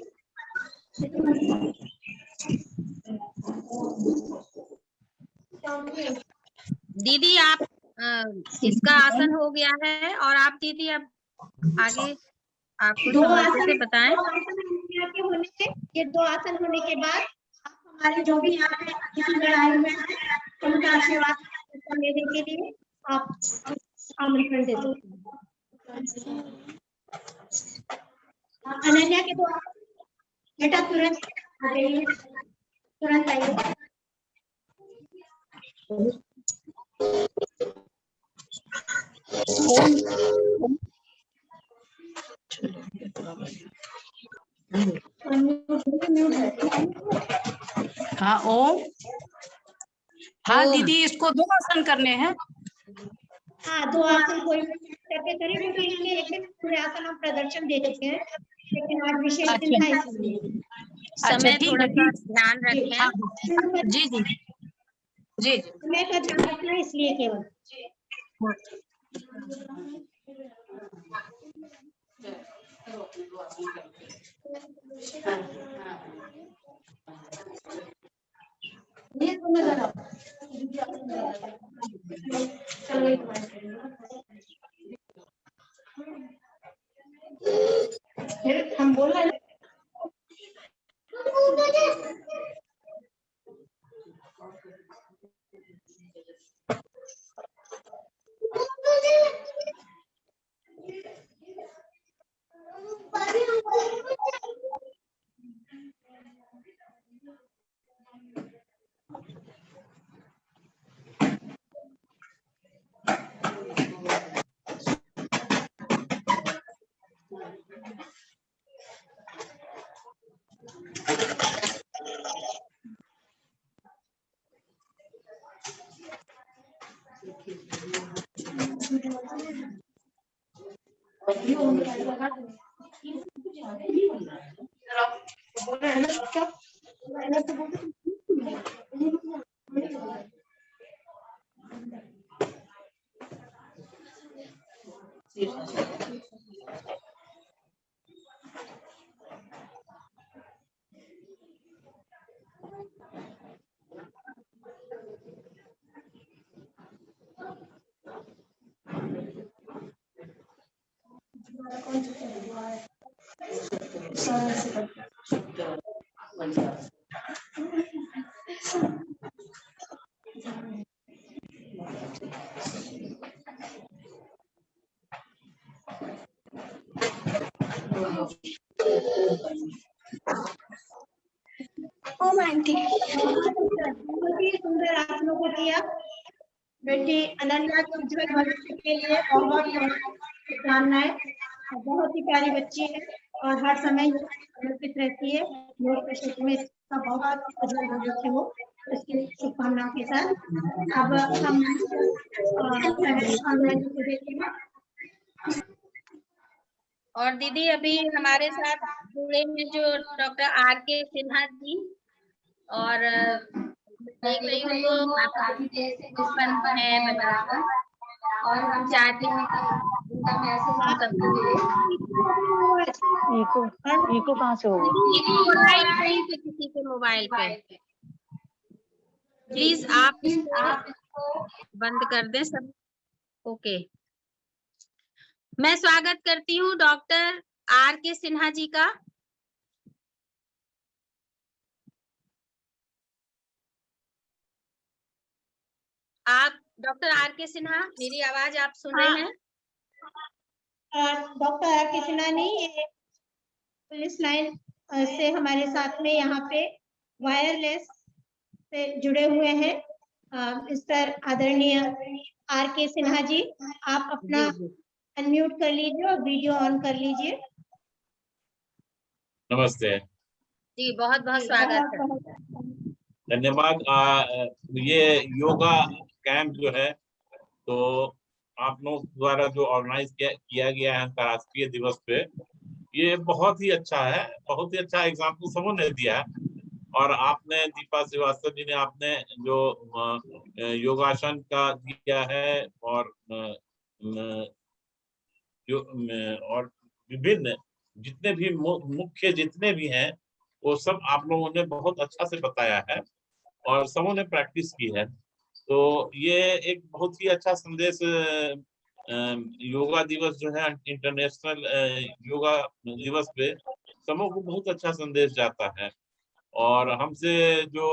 दीदी आप इसका आसन हो गया है और आप दीदी अब आगे आपको समझ से बताएं। ये 2 आसन होने के बाद आप हमारे जो भी यहाँ पे अतिथि आए हुए हैं उनका आशीर्वाद लेने के लिए आप आमंत्रण दे सकते हैं। अनन्या के 2 बेटा तुरंत आ जाइए, तुरंत आइए। हाँ ओम। हाँ दीदी इसको 2 आसन करने हैं। हाँ 2 आसन कोई करके करें, क्योंकि इसके एक पूरे आसन हम प्रदर्शन दे चुके हैं, लेकिन आज विशेष दिन था इसलिए समय थोड़ा सा ध्यान रखें। जी जी जी समय का ध्यान रखना इसलिए केवल। फिर हम बोल रहे हैं सुंदर आसनों को किया। बेटी अनन्या के उज्जवल भविष्य के लिए बहुत शुभकामनाएं। बहुत ही प्यारी बच्ची है और हर समय समर्पित रहती है योग के क्षेत्र में, इसका बहुत उज्जवल भविष्य हो, इसकी शुभकामनाओं के साथ। अब हम और दीदी अभी हमारे साथ जुड़े हैं जो डॉक्टर R.K. सिन्हा जी, और देख रही हूँ तो काफी देर से बंद है बताकर, और हम चाहते हैं कि उनका मैसेज इको कहाँ से होगा? किसी के मोबाइल पे प्लीज आप बंद कर दें सब। ओके, मैं स्वागत करती हूँ डॉक्टर R.K. सिन्हा जी का। आप डॉक्टर R.K. सिन्हा, मेरी आवाज आप सुन रहे हैं? Doctor R.K. सिन्हा नहीं, पुलिस लाइन से हमारे साथ में यहाँ पे वायरलेस से जुड़े हुए हैं। मिस्टर आदरणीय R.K. सिन्हा जी, आप अपना अनम्यूट कर लीजिए और वीडियो ऑन कर लीजिए। नमस्ते। जी बहुत बहुत स्वागत है। धन्यवाद। ये योगा कैंप जो है तो आप लोग द्वारा जो ऑर्गेनाइज किया गया है अंतर्राष्ट्रीय दिवस पे, ये बहुत ही अच्छा है, बहुत ही अच्छा एग्जाम्पल सबों ने दिया है। और आपने दीपा श्रीवास्तव जी ने आपने जो योगासन का दिया है और और विभिन्न जितने भी मुख्य जितने भी हैं वो सब आप लोगों ने बहुत अच्छा से बताया है और सबों ने प्रैक्टिस की है। तो ये एक बहुत ही अच्छा संदेश योगा दिवस जो है इंटरनेशनल योगा दिवस पे सबों को बहुत अच्छा संदेश जाता है। और हमसे जो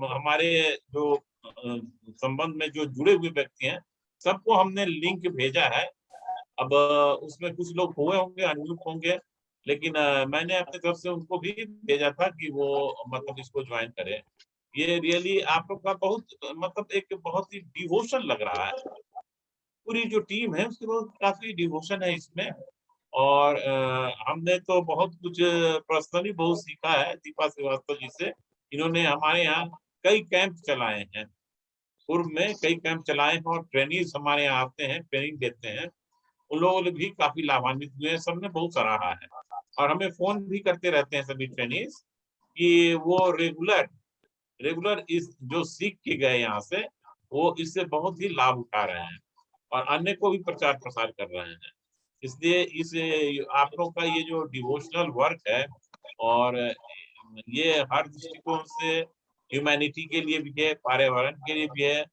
हमारे जो संबंध में जो जुड़े हुए व्यक्ति हैं सबको हमने लिंक भेजा है। अब उसमें कुछ लोग हुए होंगे, अनम्यूट होंगे, लेकिन मैंने अपने तरफ से उनको भी भेजा था कि वो मतलब इसको ज्वाइन करें। ये रियली आप लोग का बहुत मतलब एक बहुत ही डिवोशन लग रहा है। पूरी जो टीम है उसकी बहुत काफी डिवोशन है इसमें। और हमने तो बहुत कुछ पर्सनली बहुत सीखा है दीपा श्रीवास्तव जी से। इन्होंने हमारे यहाँ कई कैंप चलाए हैं, पूर्व में कई कैंप चलाए हैं और ट्रेनिंग हमारे यहाँ आते हैं, ट्रेनिंग देते हैं। उन लोगों ने भी काफी लाभान्वित हुए हैं, सबने बहुत सराहा है। और हमें फोन भी करते रहते हैं सभी ट्रेनिंग्स कि वो रेगुलर इस जो सीख के गए यहाँ से वो इससे बहुत ही लाभ उठा रहे हैं और अन्य को भी प्रचार प्रसार कर रहे हैं। इसलिए इस आप लोग का ये जो डिवोशनल वर्क है और ये हर दृष्टिकोण से ह्यूमैनिटी के लिए भी है, पर्यावरण के लिए भी है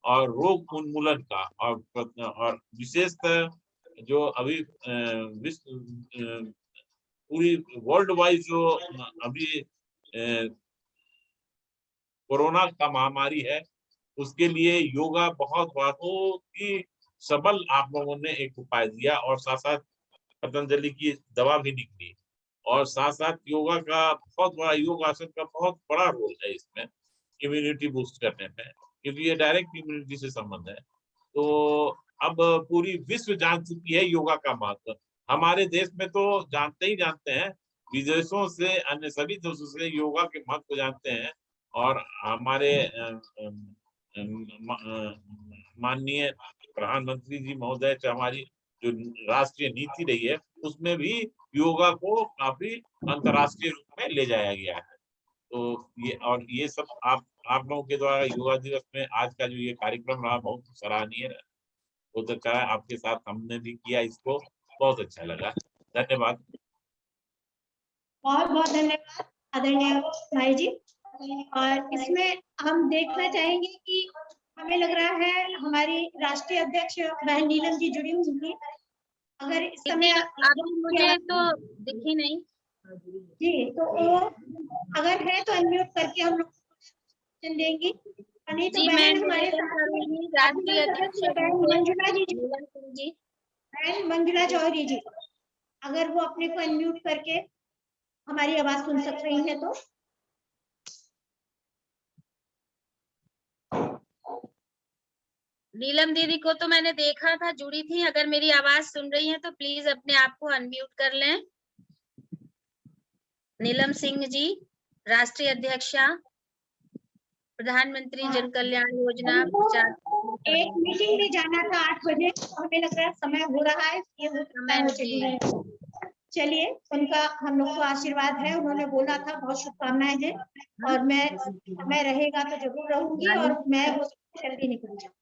और रोग उन्मूलन का और विशेषतः जो अभी विश्व पूरी वर्ल्ड वाइज जो अभी कोरोना का महामारी है उसके लिए योगा बहुत ही सबल आप लोगों ने एक उपाय दिया और साथ साथ पतंजलि की दवा भी निकली और साथ साथ योगा का बहुत बड़ा योगासन का बहुत बड़ा रोल है इसमें इम्यूनिटी बूस्ट करने में, क्योंकि ये डायरेक्ट इम्यूनिटी से संबंध है। तो अब पूरी विश्व जान चुकी है योगा का महत्व। हमारे देश में तो जानते ही जानते हैं, विदेशों से अन्य सभी देशों से योगा के महत्व जानते हैं। और हमारे माननीय प्रधानमंत्री जी महोदय से हमारी जो राष्ट्रीय नीति रही है उसमें भी योगा को काफी अंतर्राष्ट्रीय रूप में ले जाया गया है। तो ये सब आप लोगों के द्वारा योगा दिवस में आज का जो ये कार्यक्रम रहा बहुत सराहनीय है, बहुत अच्छा है। आपके साथ हमने भी किया, इसको बहुत अच्छा लगा। धन्यवाद। बहुत बहुत धन्यवाद आदरणीय भाई जी। और इसमें हम देखना चाहेंगे कि हमें लग रहा है हमारी राष्ट्रीय अध्यक्ष बहन नीलम जी जुड़ी हुई थी। अगर इस समय अभी मुझे तो दिखी नहीं जी, तो वो अगर है तो अनम्यूट करके हम लोग देंगी। नहीं तो बहन हमारे राष्ट्रीय अध्यक्ष मंजुला जी, बहन मंजुला चौधरी जी, अगर वो अपने को अनम्यूट करके हमारी आवाज सुन सक रही है तो। नीलम दीदी को तो मैंने देखा था जुड़ी थी, अगर मेरी आवाज सुन रही है तो प्लीज अपने आप को अनम्यूट कर लें। नीलम सिंह जी, राष्ट्रीय अध्यक्षा प्रधानमंत्री जन कल्याण योजना प्रचार। एक मीटिंग में जाना था 8 बजे, हमें लग रहा है समय हो रहा है, ये हो सकता है। चलिए, उनका हम लोग को आशीर्वाद है, उन्होंने बोला था बहुत शुभकामनाएं हैं और मैं रहेगा तो जरूर रहूंगी और मैं जल्दी निकल जाऊँ।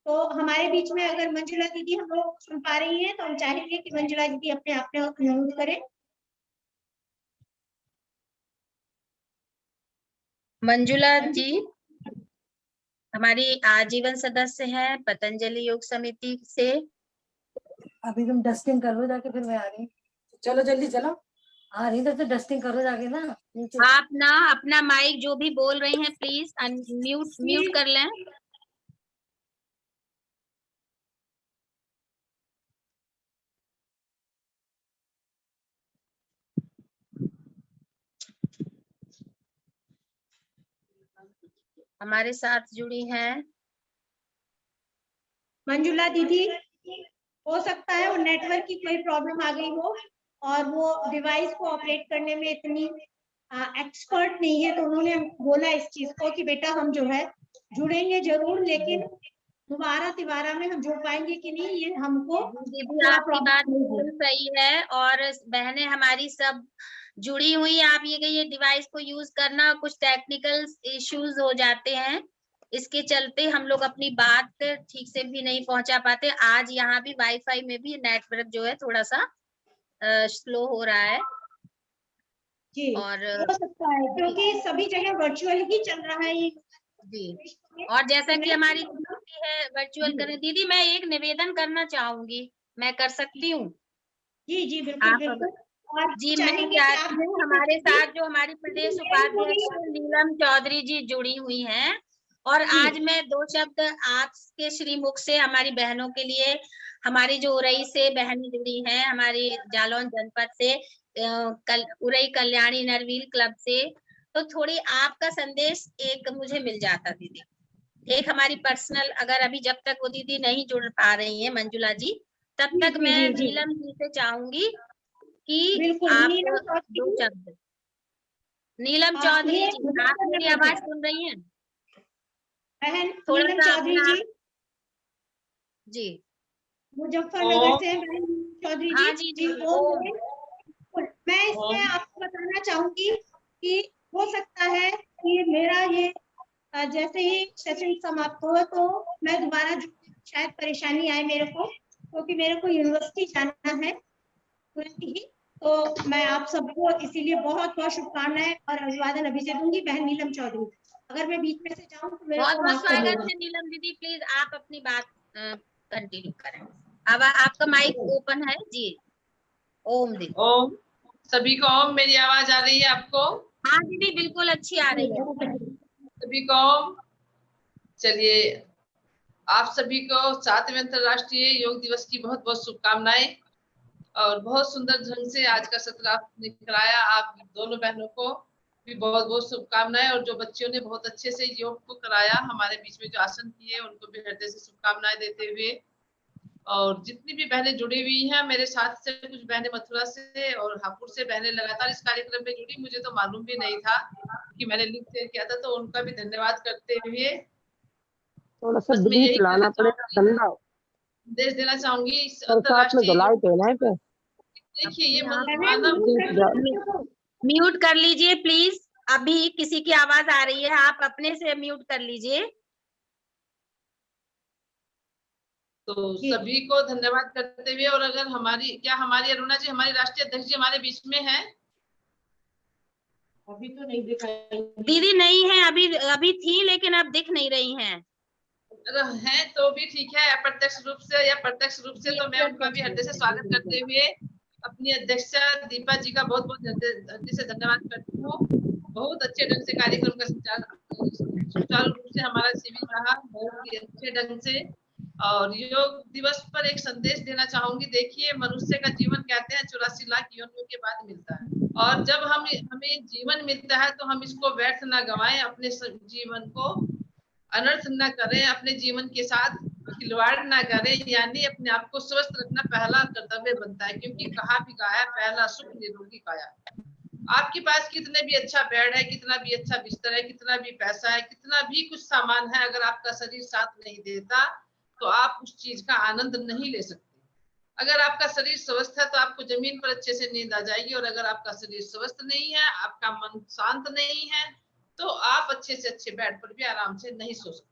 तो हमारे बीच में अगर मंजुला दीदी हम लोग सुन पा रही हैं तो हम चाहेंगे कि मंजुला दीदी अपने आप में अनम्यूट करें। मंजुला जी हमारी आजीवन सदस्य है पतंजलि योग समिति से। अभी तुम डस्टिंग कर लो जाके, फिर मैं आ रही। चलो जल्दी चलो, आ रही तो डस्टिंग करो जाके ना। आप ना अपना माइक जो भी बोल रही हैं प्लीज म्यूट कर लें। हमारे साथ जुड़ी हैं मंजुला दीदी, हो सकता है वो नेटवर्क की कोई प्रॉब्लम आ गई हो और वो डिवाइस को ऑपरेट करने में इतनी एक्सपर्ट नहीं है, तो उन्होंने बोला इस चीज को कि बेटा हम जो है जुड़ेंगे जरूर, लेकिन तिबारा में हम जुड़ पाएंगे कि नहीं ये हमको दीदी आपकी बात बिल्कुल सही है। और बहनें हमारी सब जुड़ी हुई, आप ये डिवाइस को यूज करना, कुछ टेक्निकल इश्यूज हो जाते हैं, इसके चलते हम लोग अपनी बात ठीक से भी नहीं पहुंचा पाते। आज यहाँ भी वाईफाई में भी नेटवर्क जो है थोड़ा सा स्लो हो रहा है। जी, और हो सकता है क्योंकि सभी जगह वर्चुअल ही चल रहा है ये। जी, और जैसा कि हमारी दीदी है वर्चुअल करें। दीदी मैं एक निवेदन करना चाहूंगी, मैं कर सकती हूँ? जी जी बिल्कुल बिल्कुल। और जी, मैं चाहेंगे कि चाहती आप हूँ हमारे साथ जो हमारी प्रदेश उपाध्यक्ष नीलम चौधरी जी जुड़ी हुई हैं, और आज मैं 2 शब्द आपके श्रीमुख से हमारी बहनों के लिए, हमारी जो उरई से बहनें जुड़ी हैं, हमारी जालौन जनपद से उरई कल्याणी नरवील क्लब से, तो थोड़ी आपका संदेश एक मुझे मिल जाता दीदी। एक हमारी पर्सनल, अगर अभी जब तक वो दीदी नहीं जुड़ पा रही है मंजुला जी, तब तक मैं नीलम जी से चाहूंगी कि आप 2 शब्द। नीलम चौधरी जी, आप मेरी आवाज सुन रही हैं? बहन थोड़ा नीलम सा चौधरी जी जी, मुजफ्फरनगर से बहन चौधरी जी। हाँ जी, मैं इसमें आपको बताना चाहूंगी कि हो सकता है कि मेरा ये जैसे ही सेशन समाप्त हो तो मैं दोबारा शायद परेशानी आए मेरे को, क्योंकि मेरे को यूनिवर्सिटी जाना है तुरंत ही। तो मैं आप सबको इसीलिए बहुत बहुत शुभकामनाएं और अभिवादन अभी से दूंगी। बहन नीलम चौधरी, अगर मैं बीच में से जाऊं तो मेरे बहुत को बहुत माफ स्वागत करिएगा। है नीलम दीदी, प्लीज आप अपनी बात कंटिन्यू करें। अब आपका माइक ओपन है जी। ओम दीदी। ओम, सभी को ओम। मेरी आवाज आ रही है आपको? हाँ दीदी बिल्कुल अच्छी आ रही है। सभी को ओम। चलिए, आप सभी को 7वें अंतर्राष्ट्रीय योग दिवस की बहुत बहुत शुभकामनाएं। और बहुत सुंदर ढंग से आज का सत्र आपने कराया। आप दोनों बहनों को भी बहुत बहुत शुभकामनाएं। और जो बच्चियों ने बहुत अच्छे से योग को कराया, हमारे बीच में जो आसन किए, उनको भी हृदय से शुभकामनाएं देते हुए, और जितनी भी बहनें जुड़ी हुई हैं मेरे साथ से, कुछ बहनें मथुरा से और हापुड़ से बहनें लगातार इस कार्यक्रम में जुड़ी, मुझे तो मालूम भी नहीं था कि मैंने लिंक शेयर किया था, तो उनका भी धन्यवाद करते हुए थोड़ा सा ब्रीफ लाना पड़ेगा, ठंडा संदेश देना चाहूंगी इस बरसात में धुलाई तो है पे। देखिए, ये मानव म्यूट कर लीजिए प्लीज, अभी किसी की आवाज आ रही है, आप अपने से म्यूट कर लीजिए। तो सभी को धन्यवाद करते हुए, और अगर हमारी अरुणा जी, हमारी राष्ट्रीय अध्यक्ष जी हमारे बीच में है? अभी तो नहीं दिखाई दीदी नहीं है, अभी थी लेकिन अब दिख नहीं रही हैं। अगर हैं तो भी ठीक है, अप्रत्यक्ष रूप से या प्रत्यक्ष रूप से, तो मैं उनका भी हृदय से स्वागत करते हुए अपनी अध्यक्षा दीपा जी का बहुत बहुत हृदय से धन्यवाद करती हूँ। बहुत अच्छे ढंग से कार्यक्रम का सुचारू रूप से हमारा शिविर रहा, बहुत ही अच्छे ढंग से। और योग दिवस पर एक संदेश देना चाहूंगी। देखिए, मनुष्य का जीवन कहते हैं 84 लाख योनियों के बाद मिलता है, और जब हमें जीवन मिलता है तो हम इसको व्यर्थ ना गवाएं, अपने जीवन को अनर्थ ना करें, अपने जीवन के साथ खिलवाड़ ना करें, यानी अपने आप को स्वस्थ रखना पहला कर्तव्य बनता है। क्योंकि कहा भी गया है, पहला सुख निरोगी काया। आपके पास कितने भी अच्छा बेड है, कितना भी अच्छा बिस्तर है, कितना भी पैसा है, कितना भी कुछ सामान है, अगर आपका शरीर साथ नहीं देता तो आप उस चीज का आनंद नहीं ले सकते। अगर आपका शरीर स्वस्थ है तो आपको जमीन पर अच्छे से नींद आ जाएगी, और अगर आपका शरीर स्वस्थ नहीं है, आपका मन शांत नहीं है, तो आप अच्छे से अच्छे बेड पर भी आराम से नहीं सो सकते।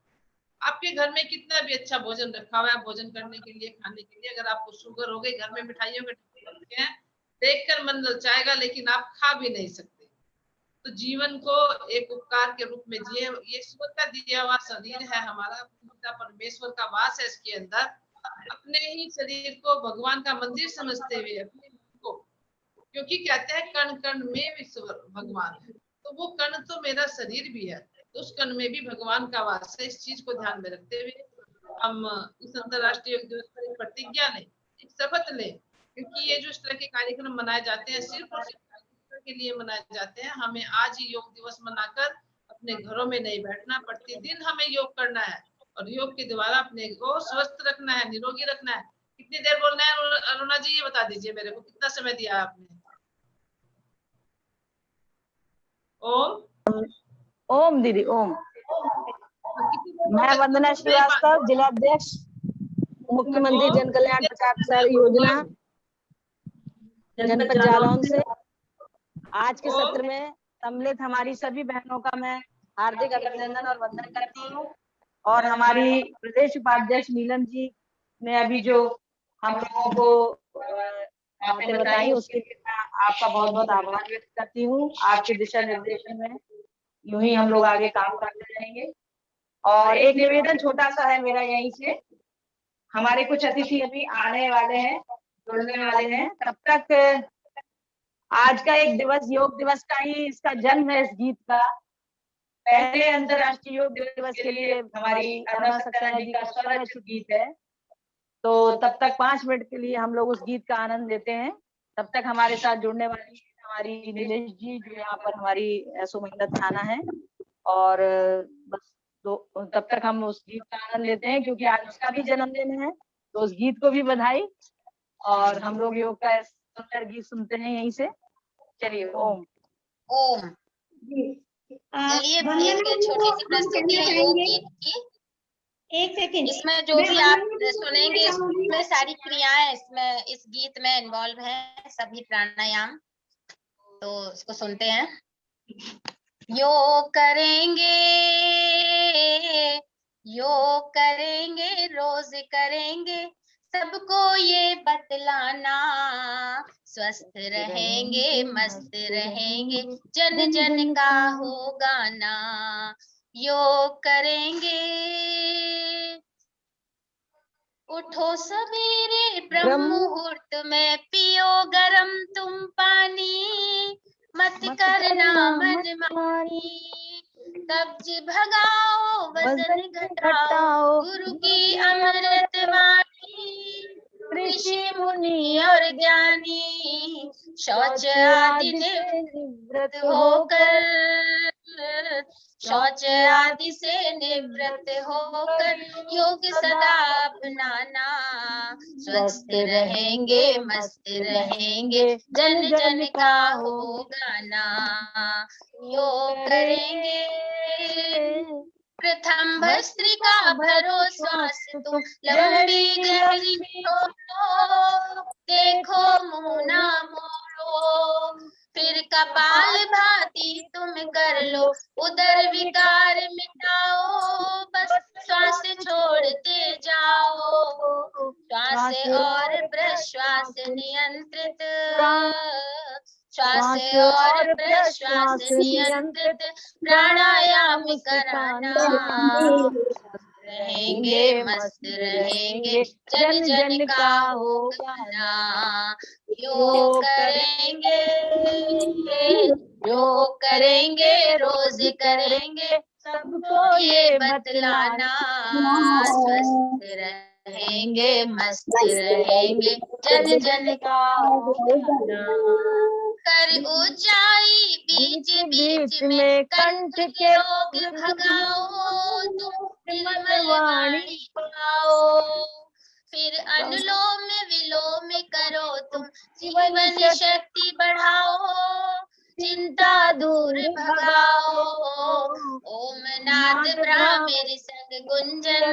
आपके घर में कितना भी अच्छा भोजन रखा हुआ है, भोजन करने के लिए, खाने के लिए, अगर आपको शुगर हो गई, घर में मिठाइयों के डब्बे रखे हैं, देखकर मन ललचाएगा, लेकिन आप खा भी नहीं सकते। तो जीवन को एक उपकार के रूप में जिए। ये ईश्वर का दिया हुआ शरीर है हमारा, परमेश्वर का वास है इसके अंदर। अपने ही शरीर को भगवान का मंदिर समझते हुए अपने को, क्योंकि कहते हैं कण कण में ईश्वर भगवान है, तो वो कण तो मेरा शरीर भी है, तो उस कण में भी भगवान का वास है। इस चीज को ध्यान में रखते हुए हम इस अंतर्राष्ट्रीय योग दिवस पर एक प्रतिज्ञा लें, एक शपथ लें। क्योंकि ये जो इस तरह के कार्यक्रम मनाए जाते हैं, सिर्फ और सिर्फ के लिए मनाए जाते हैं। हमें आज ही योग दिवस मनाकर अपने घरों में नहीं बैठना, प्रतिदिन हमें योग करना है, और योग के द्वारा अपने को स्वस्थ रखना है, निरोगी रखना है। कितनी देर बोलना है अरुणा जी, ये बता दीजिए मेरे को, कितना समय दिया आपने? ओम ओम दीदी ओम। मैं वंदना श्रीवास्तव, जिलाध्यक्ष मुख्यमंत्री जन कल्याण प्रचार प्रसार योजना जनपद जालौन से। आज के सत्र में सम्मिलित हमारी सभी बहनों का मैं हार्दिक अभिनंदन और वंदन करती हूँ। और हमारी प्रदेश उपाध्यक्ष नीलम जी ने अभी जो हम लोगों को बातें बताई, उसके लिए मैं आपका बहुत बहुत आभार व्यक्त करती हूँ। आपके दिशा निर्देशन में यूं ही हम लोग आगे काम करते रहेंगे। और एक निवेदन छोटा सा है मेरा यहीं से, हमारे कुछ अतिथि अभी आने वाले हैं, जुड़ने वाले हैं, तब तक आज का एक दिवस योग दिवस का ही इसका जन्म है। इस गीत का पहले अंतर्राष्ट्रीय योग दिवस के लिए हमारी अरुणा सक्सेना जी का स्वरचित गीत है, तो तब तक 5 मिनट के लिए हम लोग उस गीत का आनंद लेते हैं। तब तक हमारे साथ जुड़ने वाली हमारी नीलेश जी जो यहाँ पर हमारी एसओ महिला थाना है, और बस तब तक हम उस गीत का आनंद लेते हैं क्योंकि आज उसका भी जन्मदिन है। तो उस गीत को भी बधाई, और हम लोग योग का सुंदर गीत सुनते हैं यहीं से। चलिए ओम। ओम। चलिए एक छोटी सी प्रस्तुति है योग गीत की। एक सेकंड, इसमें जो भी आप सुनेंगे इसमें सारी क्रियाएं इसमें इस गीत में इन्वॉल्व है, सभी प्राणायाम। तो इसको सुनते हैं। योग करेंगे रोज करेंगे, सबको ये बतलाना, स्वस्थ रहेंगे मस्त रहेंगे, जन जन का हो गाना। योग करेंगे, उठो सवेरे ब्रह्म मुहूर्त में, पियो गरम तुम पानी, मत करना मनमानी, कब्ज भगाओ वजन घटाओ, गुरु की अमृत वाणी, ऋषि मुनि और ज्ञानी, शौच आदि निवृत्त होकर, शौच आदि से निवृत्त होकर, योग सदा अपनाना, स्वस्थ रहेंगे मस्त रहेंगे, जन जन का हो गाना। योग करेंगे, प्रथम भस्त्रिका भरो श्वास तुम, लंबी गहरी छोड़ो, देखो मुँह ना मोड़ो, फिर कपाल भाती तुम कर लो, उदर विकार मिटाओ, बस श्वास छोड़ते जाओ, श्वास और प्रश्वास नियंत्रित, श्वास और प्रश्वास नियंत्रित, प्राणायाम कराना, रहेंगे मस्त रहेंगे, जन जन का हो गाना। योग करेंगे रोज करेंगे, सबको ये बतलाना, स्वस्थ रहेंगे मस्त रहेंगे, जन जन का हो गाना। कर ऊंचाई बीच बीच में कंठ के रोग भगाओ, तुम निर्मल वाणी पाओ, फिर अनुलोम विलोम करो तुम, जीवन शक्ति बढ़ाओ, चिंता दूर भगाओ, ओम नाद ब्राह्मण संग गुंजन,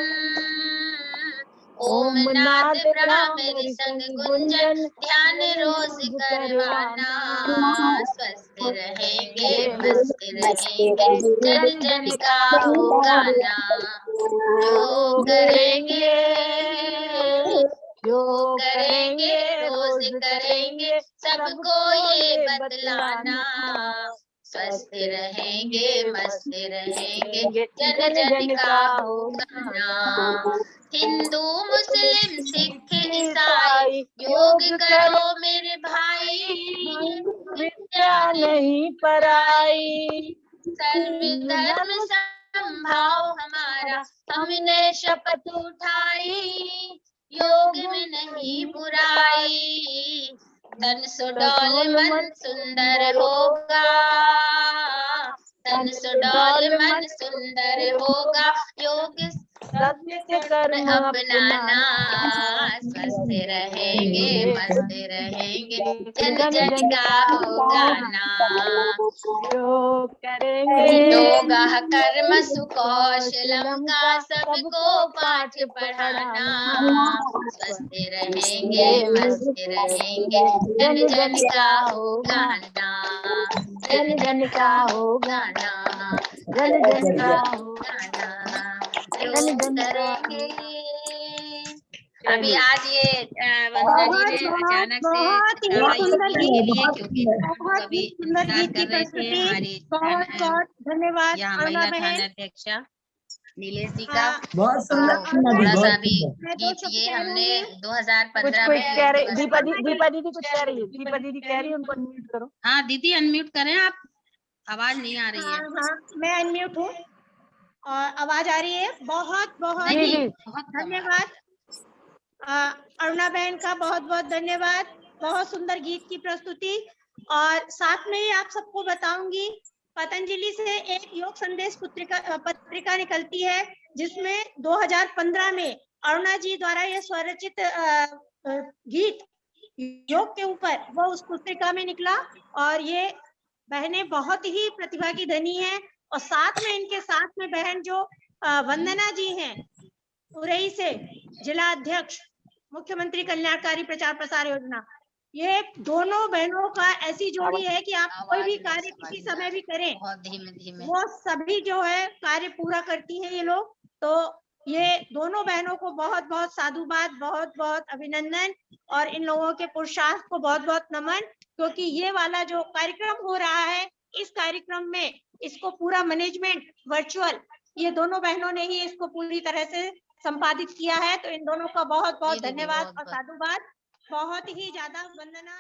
ओम नाद ब्राह्मण संग गुंजन, ध्यान रोज करवाना, स्वस्थ रहेंगे मस्त रहेंगे, जन जन का हो गाना। योग करेंगे रोज करेंगे, सबको ये बतलाना, स्वस्थ रहेंगे मस्त रहेंगे, जन जन का हो गाना। हिंदू मुस्लिम सिख ईसाई, योग करो मेरे भाई, विद्या नहीं पराई, सर्व धर्म संभाव हमारा, हमने शपथ उठाई, योग में नहीं बुराई, तन सुडौल मन सुंदर होगा, तन सुडौल मन सुंदर होगा, योग सत्य कर्म अपनाना, स्वस्थ रहेंगे मस्त रहेंगे, जन जन का होगा नाम। योग करेंगे योगा कर्म सुकौशलम का सबको पाठ पढ़ाना, स्वस्थ रहेंगे मस्त रहेंगे, जन जन का होगा नाम, जन जन का होगा नाम, जन जन का होगा नाम। योग करेंगे। अभी आज ये वंदना जी ने अचानक से बहुत ही कहा सुंदर इसलिए गीत, लिए क्योंकि बहुत कभी ही सुंदर इंतजार गीत की कर रहे थे प्रस्तुति। हमारी बहुत बहुत धन्यवाद यहाँ अरुणा महिला बहन। थाना अध्यक्षा नीलेश जी का। बहुत सुंदर तो सुना दी, थोड़ा सा बहुत भी सुंदर। मैं दो गीत शब्द ये कह हमने दूंगी। 2015 कुछ में कह रही, योग दीपा दिवस दीदी कुछ कह रही है, दीपा दीदी कह रही है, उनको अनम्यूट करो। हाँ दीदी अनम्यूट करें आप, आवाज नहीं आ रही है। हाँ, मैं अनम्यूट हूँ और आवाज आ रही है। बहुत बहुत जी जी बहुत कम। धन्यवाद अरुणा बहन का, बहुत बहुत धन्यवाद। बहुत सुंदर गीत की प्रस्तुति। और साथ में ही आप सबको बताऊंगी, पतंजलि से एक योग संदेश पत्रिका निकलती है, जिसमें 2015 में अरुणा जी द्वारा ये स्वरचित गीत योग के ऊपर वो उस पुस्तिका में निकला। और ये बहनें बहुत ही प्रतिभा की धनी है। और साथ में इनके साथ में बहन जो वंदना जी हैं उरई से, जिला अध्यक्ष मुख्यमंत्री कल्याणकारी प्रचार प्रसार योजना, ये दोनों बहनों का ऐसी जोड़ी है कि आप कोई भी कार्य किसी समय भी करें, बहुत धीमे धीमे। वो सभी जो है कार्य पूरा करती हैं ये लोग। तो ये दोनों बहनों को बहुत बहुत साधुवाद, बहुत बहुत अभिनंदन, और इन लोगों के पुरुषार्थ को बहुत बहुत नमन। क्योंकि ये वाला जो कार्यक्रम हो रहा है, इस कार्यक्रम में इसको पूरा मैनेजमेंट वर्चुअल ये दोनों बहनों ने ही इसको पूरी तरह से संपादित किया है। तो इन दोनों का बहुत बहुत धन्यवाद और साधुवाद। बहुत ही ज्यादा वंदना।